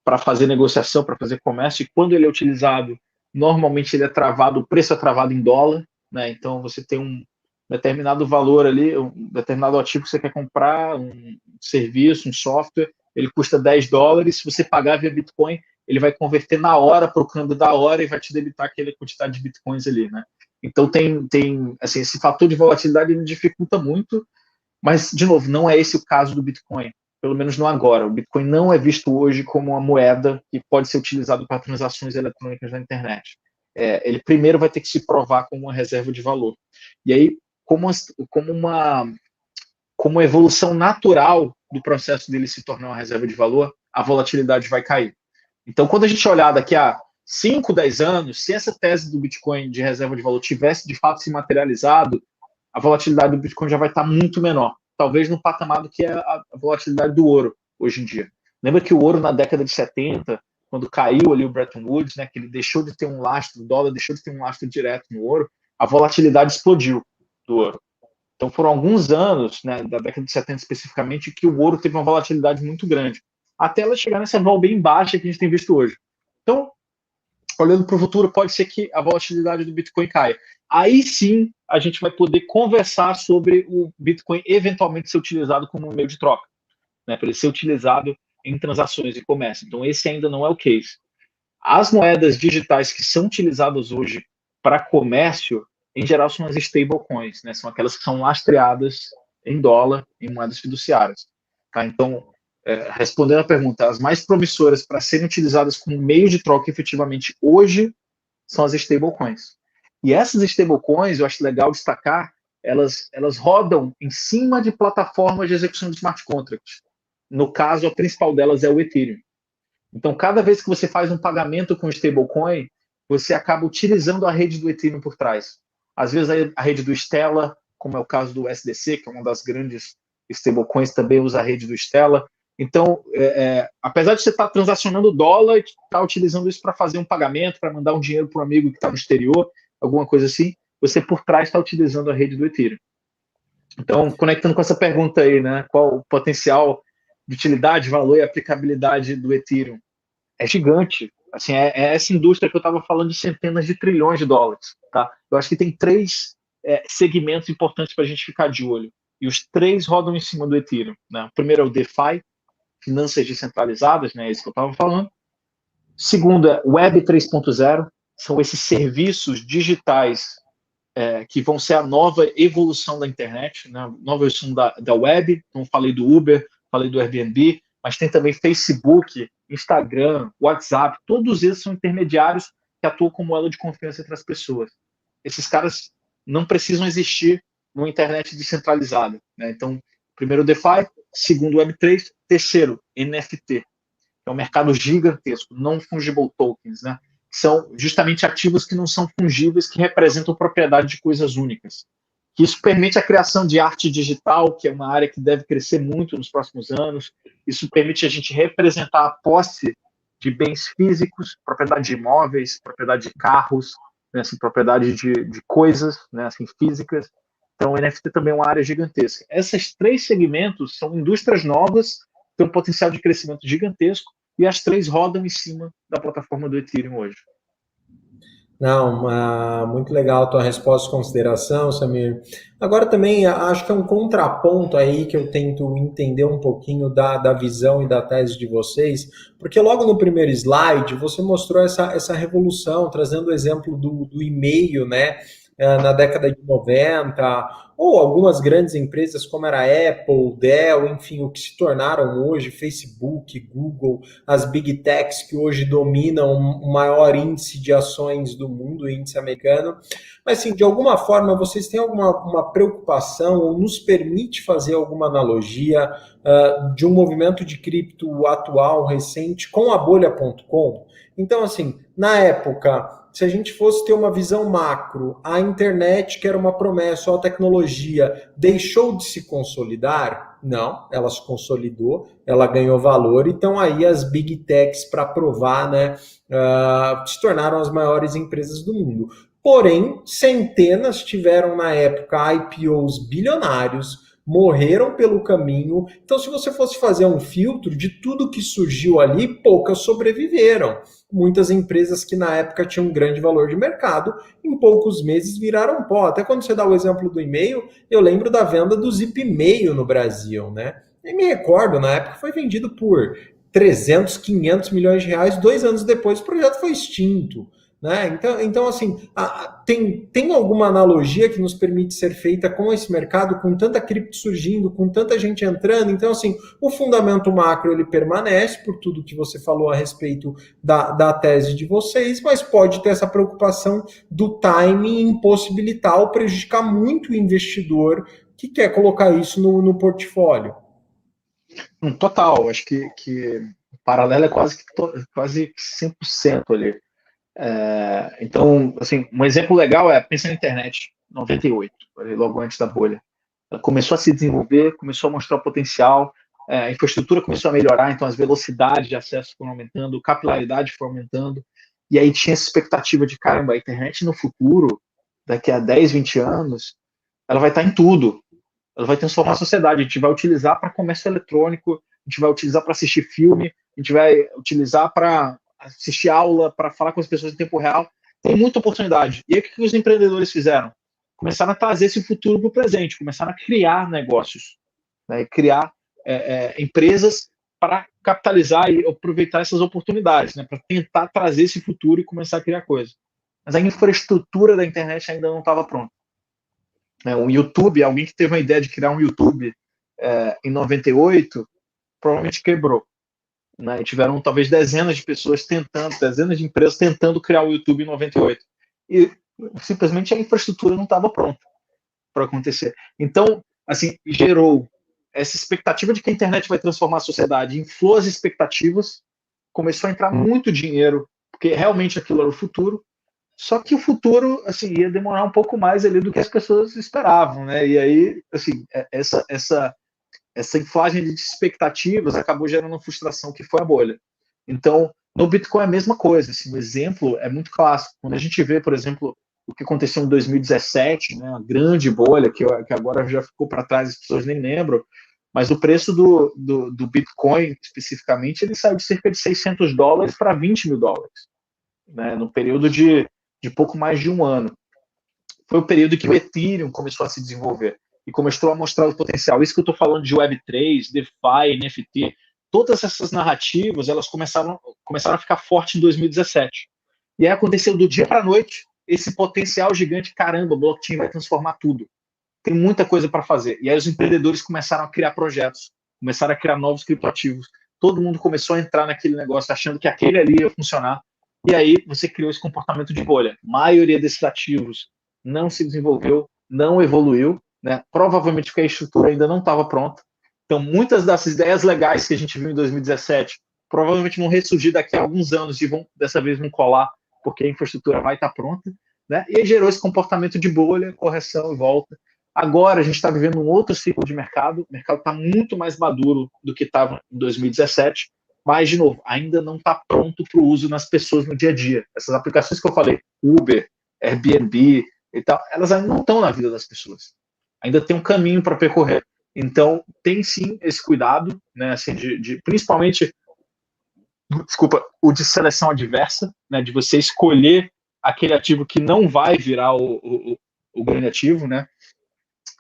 Speaker 2: para fazer negociação, para fazer comércio, e quando ele é utilizado, normalmente ele é travado, o preço é travado em dólar, né? Então você tem um determinado valor ali, um determinado ativo que você quer comprar, um serviço, um software, ele custa $10, se você pagar via Bitcoin, ele vai converter na hora para o câmbio da hora e vai te debitar aquela quantidade de Bitcoins ali, né? Então tem assim, esse fator de volatilidade ele dificulta muito, mas, de novo, não é esse o caso do Bitcoin, pelo menos não agora. O Bitcoin não é visto hoje como uma moeda que pode ser utilizada para transações eletrônicas na internet. Ele primeiro vai ter que se provar como uma reserva de valor. E aí, como evolução natural do processo dele se tornar uma reserva de valor, a volatilidade vai cair. Então, quando a gente olhar daqui a 5, 10 anos, se essa tese do Bitcoin de reserva de valor tivesse de fato se materializado, a volatilidade do Bitcoin já vai estar muito menor. Talvez no patamar do que é a volatilidade do ouro hoje em dia. Lembra que o ouro na década de 70, quando caiu ali o Bretton Woods, né, que ele deixou de ter um lastro, o dólar deixou de ter um lastro direto no ouro, a volatilidade explodiu do ouro. Então foram alguns anos, né, da década de 70 especificamente, que o ouro teve uma volatilidade muito grande, até ela chegar nessa vol bem baixa que a gente tem visto hoje. Então, olhando para o futuro, pode ser que a volatilidade do Bitcoin caia. Aí sim a gente vai poder conversar sobre o Bitcoin eventualmente ser utilizado como um meio de troca, né, para ele ser utilizado em transações e comércio. Então, esse ainda não é o case. As moedas digitais que são utilizadas hoje para comércio, em geral, são as stablecoins, né? São aquelas que são lastreadas em dólar, em moedas fiduciárias. Tá? Então, respondendo a pergunta, as mais promissoras para serem utilizadas como meio de troca efetivamente hoje são as stablecoins. E essas stablecoins, eu acho legal destacar, elas rodam em cima de plataformas de execução de smart contracts. No caso, a principal delas é o Ethereum. Então, cada vez que você faz um pagamento com stablecoin, você acaba utilizando a rede do Ethereum por trás. Às vezes a rede do Stellar, como é o caso do SDC, que é uma das grandes stablecoins, também usa a rede do Stellar. Então, apesar de você estar transacionando dólar, estar utilizando isso para fazer um pagamento, para mandar um dinheiro para um amigo que está no exterior, alguma coisa assim, você por trás está utilizando a rede do Ethereum. Então, conectando com essa pergunta aí, né, qual o potencial de utilidade, valor e aplicabilidade do Ethereum? É gigante. Assim, é essa indústria que eu estava falando de centenas de trilhões de dólares. Tá? Eu acho que tem três segmentos importantes para a gente ficar de olho. E os três rodam em cima do Ethereum. Né? O primeiro é o DeFi, finanças descentralizadas, né? É isso que eu estava falando. Segundo é Web 3.0, são esses serviços digitais que vão ser a nova evolução da internet, né? Nova evolução da web. Então, falei do Uber, falei do Airbnb, mas tem também Facebook, Instagram, WhatsApp. Todos esses são intermediários que atuam como elo de confiança entre as pessoas. Esses caras não precisam existir numa internet descentralizada. Né? Então, primeiro, DeFi, segundo, Web3, terceiro, NFT. É um mercado gigantesco, não fungible tokens, né? São justamente ativos que não são fungíveis, que representam propriedade de coisas únicas. Isso permite a criação de arte digital, que é uma área que deve crescer muito nos próximos anos. Isso permite a gente representar a posse de bens físicos, propriedade de imóveis, propriedade de carros, né, assim, propriedade de coisas, né, assim, físicas. Então, o NFT também é uma área gigantesca. Esses três segmentos são indústrias novas, têm um potencial de crescimento gigantesco, e as três rodam em cima da plataforma do Ethereum hoje.
Speaker 1: Não, muito legal a tua resposta e consideração, Samir. Agora também acho que é um contraponto aí que eu tento entender um pouquinho da visão e da tese de vocês, porque logo no primeiro slide você mostrou essa revolução, trazendo o exemplo do e-mail, né? Na década de 90, ou algumas grandes empresas como era a Apple, Dell, enfim, o que se tornaram hoje, Facebook, Google, as Big Techs que hoje dominam o maior índice de ações do mundo, o índice americano. Mas, assim, de alguma forma, vocês têm alguma preocupação ou nos permite fazer alguma analogia de um movimento de cripto atual, recente, com a bolha.com? Então, assim, na época, se a gente fosse ter uma visão macro, a internet, que era uma promessa, a tecnologia, deixou de se consolidar? Não, ela se consolidou, ela ganhou valor, então aí as big techs, para provar, né, se tornaram as maiores empresas do mundo. Porém, centenas tiveram na época IPOs bilionários, morreram pelo caminho. Então, se você fosse fazer um filtro de tudo que surgiu ali, poucas sobreviveram. Muitas empresas que na época tinham um grande valor de mercado, em poucos meses viraram pó. Até quando você dá o exemplo do e-mail, eu lembro da venda do Zip-mail no Brasil, né? E me recordo, na época foi vendido por 300, 500 milhões de reais, 2 anos depois o projeto foi extinto. Né? Então assim, tem alguma analogia que nos permite ser feita com esse mercado, com tanta cripto surgindo, com tanta gente entrando? Então, assim, o fundamento macro ele permanece por tudo que você falou a respeito da tese de vocês, mas pode ter essa preocupação do timing impossibilitar ou prejudicar muito o investidor que quer colocar isso no portfólio.
Speaker 2: Total, acho que o paralelo é quase 100% ali. Então, assim, um exemplo legal pensa na internet, 98, logo antes da bolha. Ela começou a se desenvolver, começou a mostrar o potencial, a infraestrutura começou a melhorar, então as velocidades de acesso foram aumentando, capilaridade foi aumentando, e aí tinha essa expectativa de, caramba, a internet no futuro, daqui a 10, 20 anos, ela vai estar em tudo, ela vai transformar a sociedade, a gente vai utilizar para comércio eletrônico, a gente vai utilizar para assistir filme, a gente vai utilizar para assistir aula, para falar com as pessoas em tempo real. Tem muita oportunidade. E aí o que os empreendedores fizeram? Começaram a trazer esse futuro para o presente, começaram a criar negócios, né? Criar empresas para capitalizar e aproveitar essas oportunidades, né, para tentar trazer esse futuro e começar a criar coisa. Mas a infraestrutura da internet ainda não estava pronta. O YouTube, alguém que teve uma ideia de criar um YouTube em 98, provavelmente quebrou. Né, e tiveram talvez dezenas de pessoas tentando, dezenas de empresas tentando criar o YouTube em 98. E simplesmente a infraestrutura não estava pronta para acontecer. Então, assim, gerou essa expectativa de que a internet vai transformar a sociedade, inflou as expectativas, começou a entrar muito dinheiro, porque realmente aquilo era o futuro, só que o futuro, assim, ia demorar um pouco mais ali do que as pessoas esperavam, né? E aí, assim, essa inflagem de expectativas acabou gerando uma frustração que foi a bolha. Então, no Bitcoin é a mesma coisa. Assim, o exemplo é muito clássico. Quando a gente vê, por exemplo, o que aconteceu em 2017, né, a grande bolha, que agora já ficou para trás, as pessoas nem lembram, mas o preço do Bitcoin, especificamente, ele saiu de cerca de $600 para $20 mil, né, no período de pouco mais de um ano. Foi o período que o Ethereum começou a se desenvolver e começou a mostrar o potencial. Isso que eu estou falando de Web3, DeFi, NFT, todas essas narrativas, elas começaram a ficar fortes em 2017. E aí aconteceu do dia para a noite esse potencial gigante, caramba, o blockchain vai transformar tudo. Tem muita coisa para fazer. E aí os empreendedores começaram a criar projetos, começaram a criar novos criptoativos. Todo mundo começou a entrar naquele negócio achando que aquele ali ia funcionar. E aí você criou esse comportamento de bolha. A maioria desses ativos não se desenvolveu, não evoluiu, né? Provavelmente porque a estrutura ainda não estava pronta. Então, muitas dessas ideias legais que a gente viu em 2017 provavelmente vão ressurgir daqui a alguns anos e dessa vez vão colar, porque a infraestrutura vai estar pronta, né? E aí gerou esse comportamento de bolha, correção e volta. Agora a gente está vivendo um outro ciclo de mercado, o mercado está muito mais maduro do que estava em 2017, mas, de novo, ainda não está pronto para o uso nas pessoas no dia a dia. Essas aplicações que eu falei, Uber, Airbnb e tal, elas ainda não estão na vida das pessoas. Ainda tem um caminho para percorrer. Então, tem sim esse cuidado, né, assim, principalmente, desculpa, o de seleção adversa, né, de você escolher aquele ativo que não vai virar o grande ativo, né?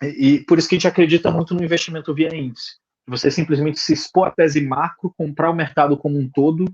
Speaker 2: E por isso que a gente acredita muito no investimento via índice. Você simplesmente se expor à tese macro, comprar o mercado como um todo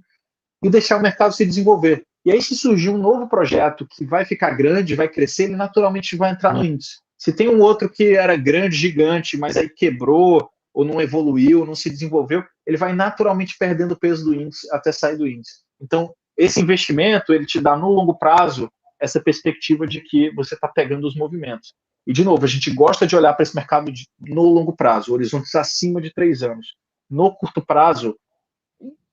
Speaker 2: e deixar o mercado se desenvolver. E aí, se surgir um novo projeto que vai ficar grande, vai crescer, ele naturalmente vai entrar no índice. Se tem um outro que era grande, gigante, mas aí quebrou, ou não evoluiu, não se desenvolveu, ele vai naturalmente perdendo o peso do índice até sair do índice. Então, esse investimento, ele te dá no longo prazo essa perspectiva de que você está pegando os movimentos. E, de novo, a gente gosta de olhar para esse mercado no longo prazo, horizontes acima de 3 anos. No curto prazo,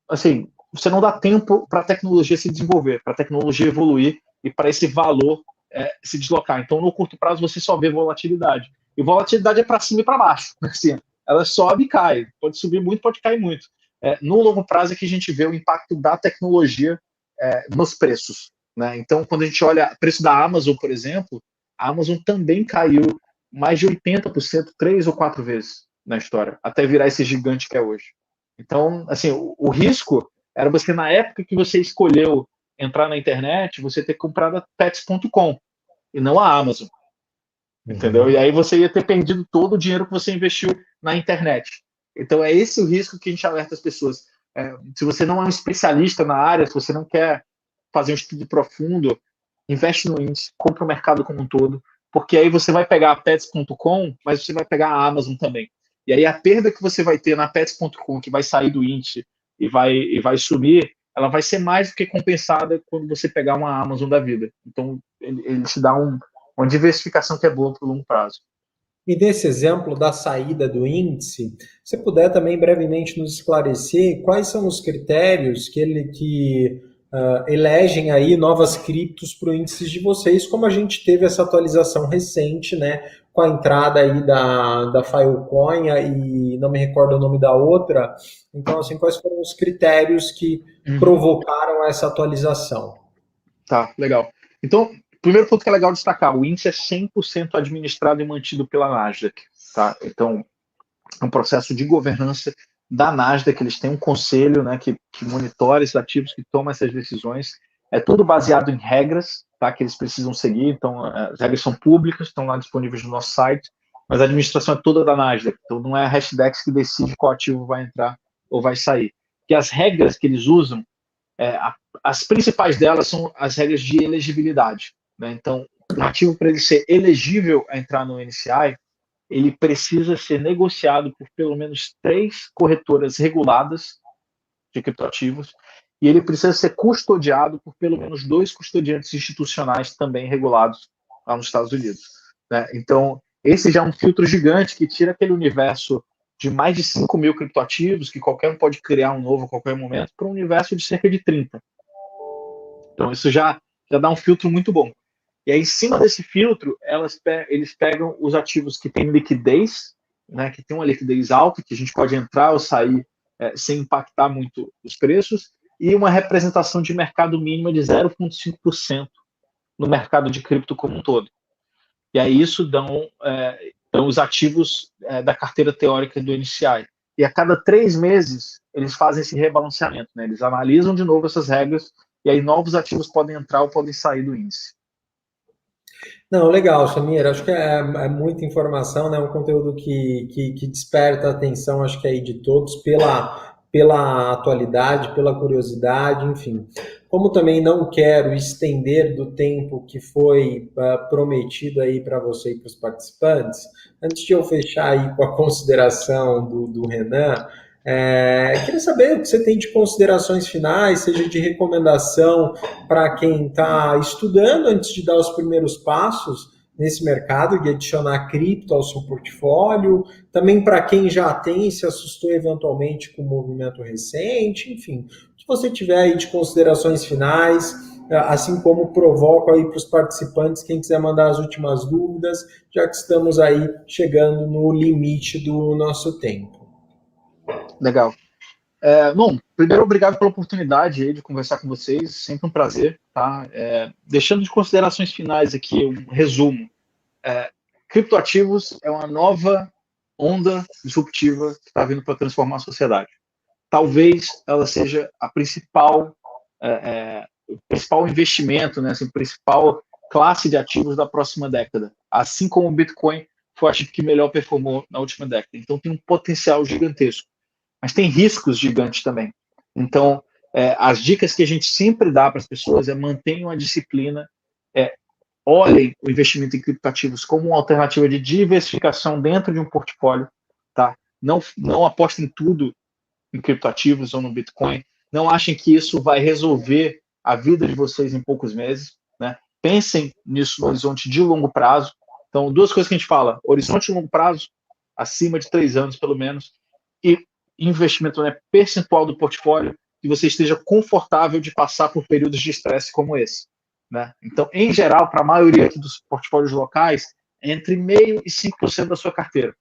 Speaker 2: assim, você não dá tempo para a tecnologia se desenvolver, para a tecnologia evoluir e para esse valor se deslocar. Então, no curto prazo, você só vê volatilidade. E volatilidade é para cima e para baixo. Assim, ela sobe e cai. Pode subir muito, pode cair muito. No longo prazo é que a gente vê o impacto da tecnologia nos preços. Né? Então, quando a gente olha o preço da Amazon, por exemplo, a Amazon também caiu mais de 80%, 3 ou 4 vezes na história, até virar esse gigante que é hoje. Então, assim, o risco era você, na época que você escolheu entrar na internet, você ter comprado a pets.com e não a Amazon. Entendeu? E aí você ia ter perdido todo o dinheiro que você investiu na internet. Então, é esse o risco que a gente alerta as pessoas. Se você não é um especialista na área, se você não quer fazer um estudo profundo, investe no índice, compra o mercado como um todo, porque aí você vai pegar a pets.com, mas você vai pegar a Amazon também. E aí a perda que você vai ter na pets.com, que vai sair do índice e vai sumir, ela vai ser mais do que compensada quando você pegar uma Amazon da vida. Então, ele te dá uma diversificação que é boa para o longo prazo.
Speaker 1: E desse exemplo da saída do índice, se puder também brevemente nos esclarecer quais são os critérios que elegem aí novas criptos para o índice de vocês, como a gente teve essa atualização recente, né, com a entrada aí da Filecoin e não me recordo o nome da outra. Então, assim, quais foram os critérios que provocaram essa atualização?
Speaker 2: Tá, legal. Então, primeiro ponto que é legal destacar, o índice é 100% administrado e mantido pela Nasdaq. Tá? Então, é um processo de governança da Nasdaq, eles têm um conselho, né, que monitora esses ativos, que toma essas decisões. É tudo baseado em regras, tá, que eles precisam seguir. Então, as regras são públicas, estão lá disponíveis no nosso site, mas a administração é toda da Nasdaq. Então, não é a Hashdex que decide qual ativo vai entrar ou vai sair. Que as regras que eles usam, as principais delas são as regras de elegibilidade, né? Então, o ativo, para ele ser elegível a entrar no NCI, ele precisa ser negociado por pelo menos 3 corretoras reguladas de criptoativos, e ele precisa ser custodiado por pelo menos 2 custodiantes institucionais também regulados lá nos Estados Unidos, né? Então, esse já é um filtro gigante que tira aquele universo de mais de 5 mil criptoativos, que qualquer um pode criar um novo a qualquer momento, para um universo de cerca de 30. Então, isso já dá um filtro muito bom. E aí, em cima desse filtro, eles pegam os ativos que têm liquidez, né, que tem uma liquidez alta, que a gente pode entrar ou sair sem impactar muito os preços, e uma representação de mercado mínima de 0,5% no mercado de cripto como um todo. E aí isso dão os ativos da carteira teórica do NCI. E a cada 3 meses, eles fazem esse rebalanceamento, né? Eles analisam de novo essas regras, e aí novos ativos podem entrar ou podem sair do índice.
Speaker 1: Não, legal, Samir. Acho que é muita informação, né? Um conteúdo que desperta a atenção, acho que aí de todos, pela atualidade, pela curiosidade, enfim. Como também não quero estender do tempo que foi prometido aí para você e para os participantes, antes de eu fechar aí com a consideração do Renan, queria saber o que você tem de considerações finais, seja de recomendação para quem está estudando antes de dar os primeiros passos nesse mercado de adicionar cripto ao seu portfólio, também para quem já tem e se assustou eventualmente com o movimento recente, enfim, o que você tiver aí de considerações finais, assim como provoco aí para os participantes, quem quiser mandar as últimas dúvidas, já que estamos aí chegando no limite do nosso tempo.
Speaker 2: Legal. Bom, primeiro, obrigado pela oportunidade aí de conversar com vocês, sempre um prazer, tá? Deixando de considerações finais aqui, um resumo. Criptoativos é uma nova onda disruptiva que está vindo para transformar a sociedade. Talvez ela seja o principal investimento, né, assim, a principal classe de ativos da próxima década, assim como o Bitcoin foi o ativo que melhor performou na última década. Então tem um potencial gigantesco, mas tem riscos gigantes também. Então, as dicas que a gente sempre dá para as pessoas é mantenham a disciplina, olhem o investimento em criptoativos como uma alternativa de diversificação dentro de um portfólio, tá? Não apostem tudo em criptoativos ou no Bitcoin. Não achem que isso vai resolver a vida de vocês em poucos meses, né? Pensem nisso no horizonte de longo prazo. Então, 2 coisas que a gente fala: horizonte de longo prazo, acima de 3 anos pelo menos, e investimento, né, percentual do portfólio, que você esteja confortável de passar por períodos de estresse como esse, né? Então, em geral, para a maioria aqui dos portfólios locais, entre 0,5% e 5% da sua carteira.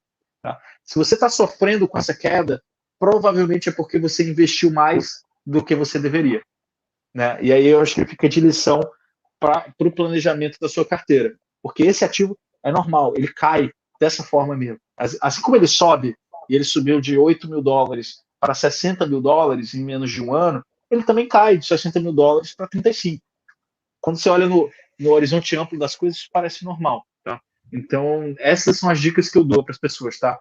Speaker 2: Tá? Se você está sofrendo com essa queda, provavelmente é porque você investiu mais do que você deveria, né? E aí eu acho que fica de lição para o planejamento da sua carteira, porque esse ativo é normal, ele cai dessa forma mesmo. Assim como ele sobe, e ele subiu de 8 mil dólares para 60 mil dólares em menos de um ano, ele também cai de 60 mil dólares para 35. Quando você olha no horizonte amplo das coisas, isso parece normal, tá? Então, essas são as dicas que eu dou para as pessoas, tá?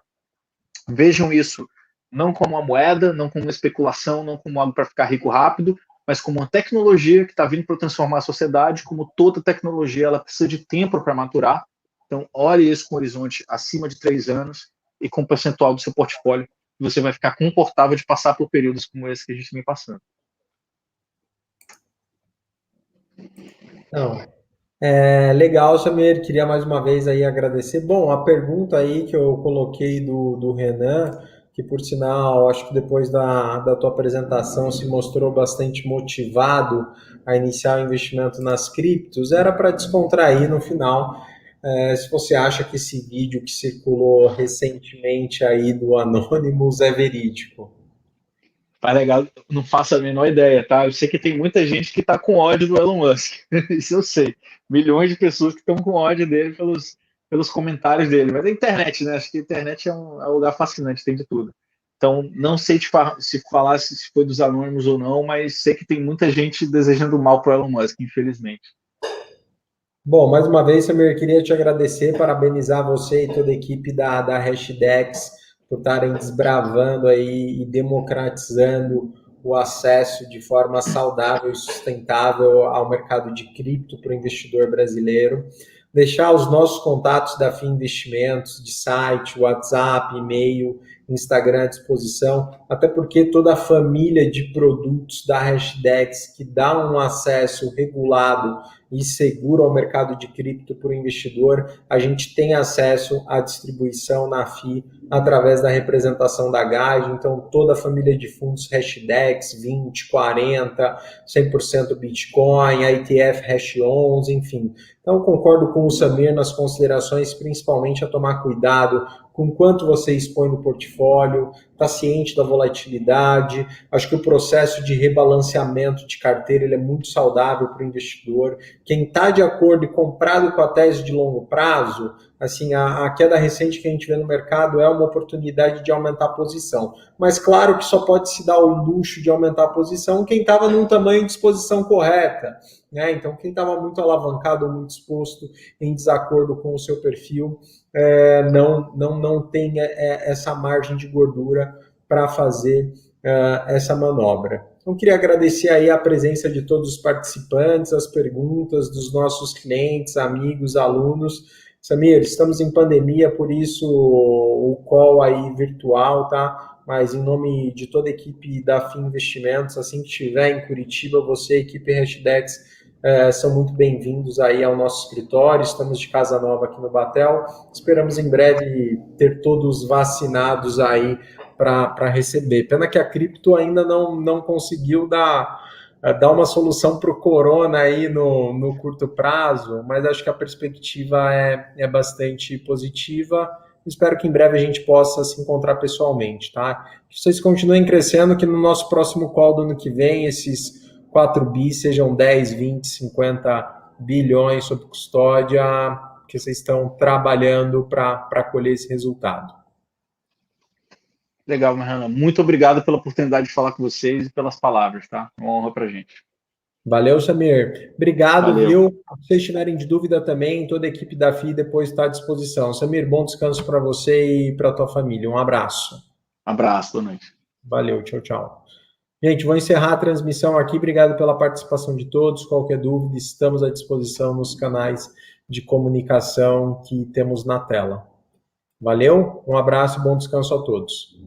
Speaker 2: Vejam isso não como uma moeda, não como uma especulação, não como algo para ficar rico rápido, mas como uma tecnologia que está vindo para transformar a sociedade. Como toda tecnologia, ela precisa de tempo para maturar. Então, olhe isso com um horizonte acima de 3 anos e com um percentual do seu portfólio, e você vai ficar confortável de passar por períodos como esse que a gente vem passando.
Speaker 1: Não, legal, Samir. Queria mais uma vez aí agradecer. Bom, a pergunta aí que eu coloquei do Renan, que por sinal, acho que depois da tua apresentação se mostrou bastante motivado a iniciar o investimento nas criptos, era para descontrair no final. Se você acha que esse vídeo que circulou recentemente aí do Anonymous é verídico.
Speaker 2: Tá legal, não faço a menor ideia, tá? Eu sei que tem muita gente que tá com ódio do Elon Musk. Isso eu sei. Milhões de pessoas que estão com ódio dele pelos comentários dele. Mas a internet, né? Acho que a internet é um lugar fascinante, tem de tudo. Então, não sei se falar se foi dos anônimos ou não, mas sei que tem muita gente desejando mal pro Elon Musk, infelizmente.
Speaker 1: Bom, mais uma vez, Samir, queria te agradecer, parabenizar você e toda a equipe da Hashdex por estarem desbravando aí e democratizando o acesso de forma saudável e sustentável ao mercado de cripto para o investidor brasileiro. Deixar os nossos contatos da FII Investimentos, de site, WhatsApp, e-mail, Instagram à disposição, até porque toda a família de produtos da Hashdex que dá um acesso regulado e seguro ao mercado de cripto para o investidor, a gente tem acesso à distribuição na FI através da representação da GAD, então toda a família de fundos Hashdex, 20, 40, 100% Bitcoin, a ETF Hash 11, enfim. Então concordo com o Samir nas considerações, principalmente a tomar cuidado com quanto você expõe no portfólio, está ciente da volatilidade. Acho que o processo de rebalanceamento de carteira ele é muito saudável para o investidor. Quem está de acordo e comprado com a tese de longo prazo, assim, a queda recente que a gente vê no mercado é uma oportunidade de aumentar a posição. Mas claro que só pode se dar o luxo de aumentar a posição quem estava num tamanho de exposição correta. Né? Então, quem estava muito alavancado, muito exposto, em desacordo com o seu perfil, não tem essa margem de gordura para fazer essa manobra. Então, queria agradecer aí a presença de todos os participantes, as perguntas dos nossos clientes, amigos, alunos. Samir, estamos em pandemia, por isso o call aí virtual, tá? Mas em nome de toda a equipe da FII Investimentos, assim que estiver em Curitiba, você, equipe Hashdex, são muito bem-vindos aí ao nosso escritório. Estamos de casa nova aqui no Batel. Esperamos em breve ter todos vacinados aí para receber. Pena que a cripto ainda não conseguiu dar uma solução para o corona aí no curto prazo, mas acho que a perspectiva é bastante positiva. Espero que em breve a gente possa se encontrar pessoalmente, tá? Que vocês continuem crescendo, que no nosso próximo call do ano que vem, esses 4 bi sejam 10, 20, 50 bilhões sob custódia, que vocês estão trabalhando para colher esse resultado.
Speaker 2: Legal, Mariana. Muito obrigado pela oportunidade de falar com vocês e pelas palavras, tá? Uma honra para a gente.
Speaker 1: Valeu, Samir. Obrigado,
Speaker 2: Valeu.
Speaker 1: viu? Se vocês tiverem de dúvida também, toda a equipe da FI depois está à disposição. Samir, bom descanso para você e para a tua família. Um abraço.
Speaker 2: Abraço, boa noite.
Speaker 1: Valeu, tchau, tchau. Gente, vou encerrar a transmissão aqui. Obrigado pela participação de todos. Qualquer dúvida, estamos à disposição nos canais de comunicação que temos na tela. Valeu, um abraço e bom descanso a todos.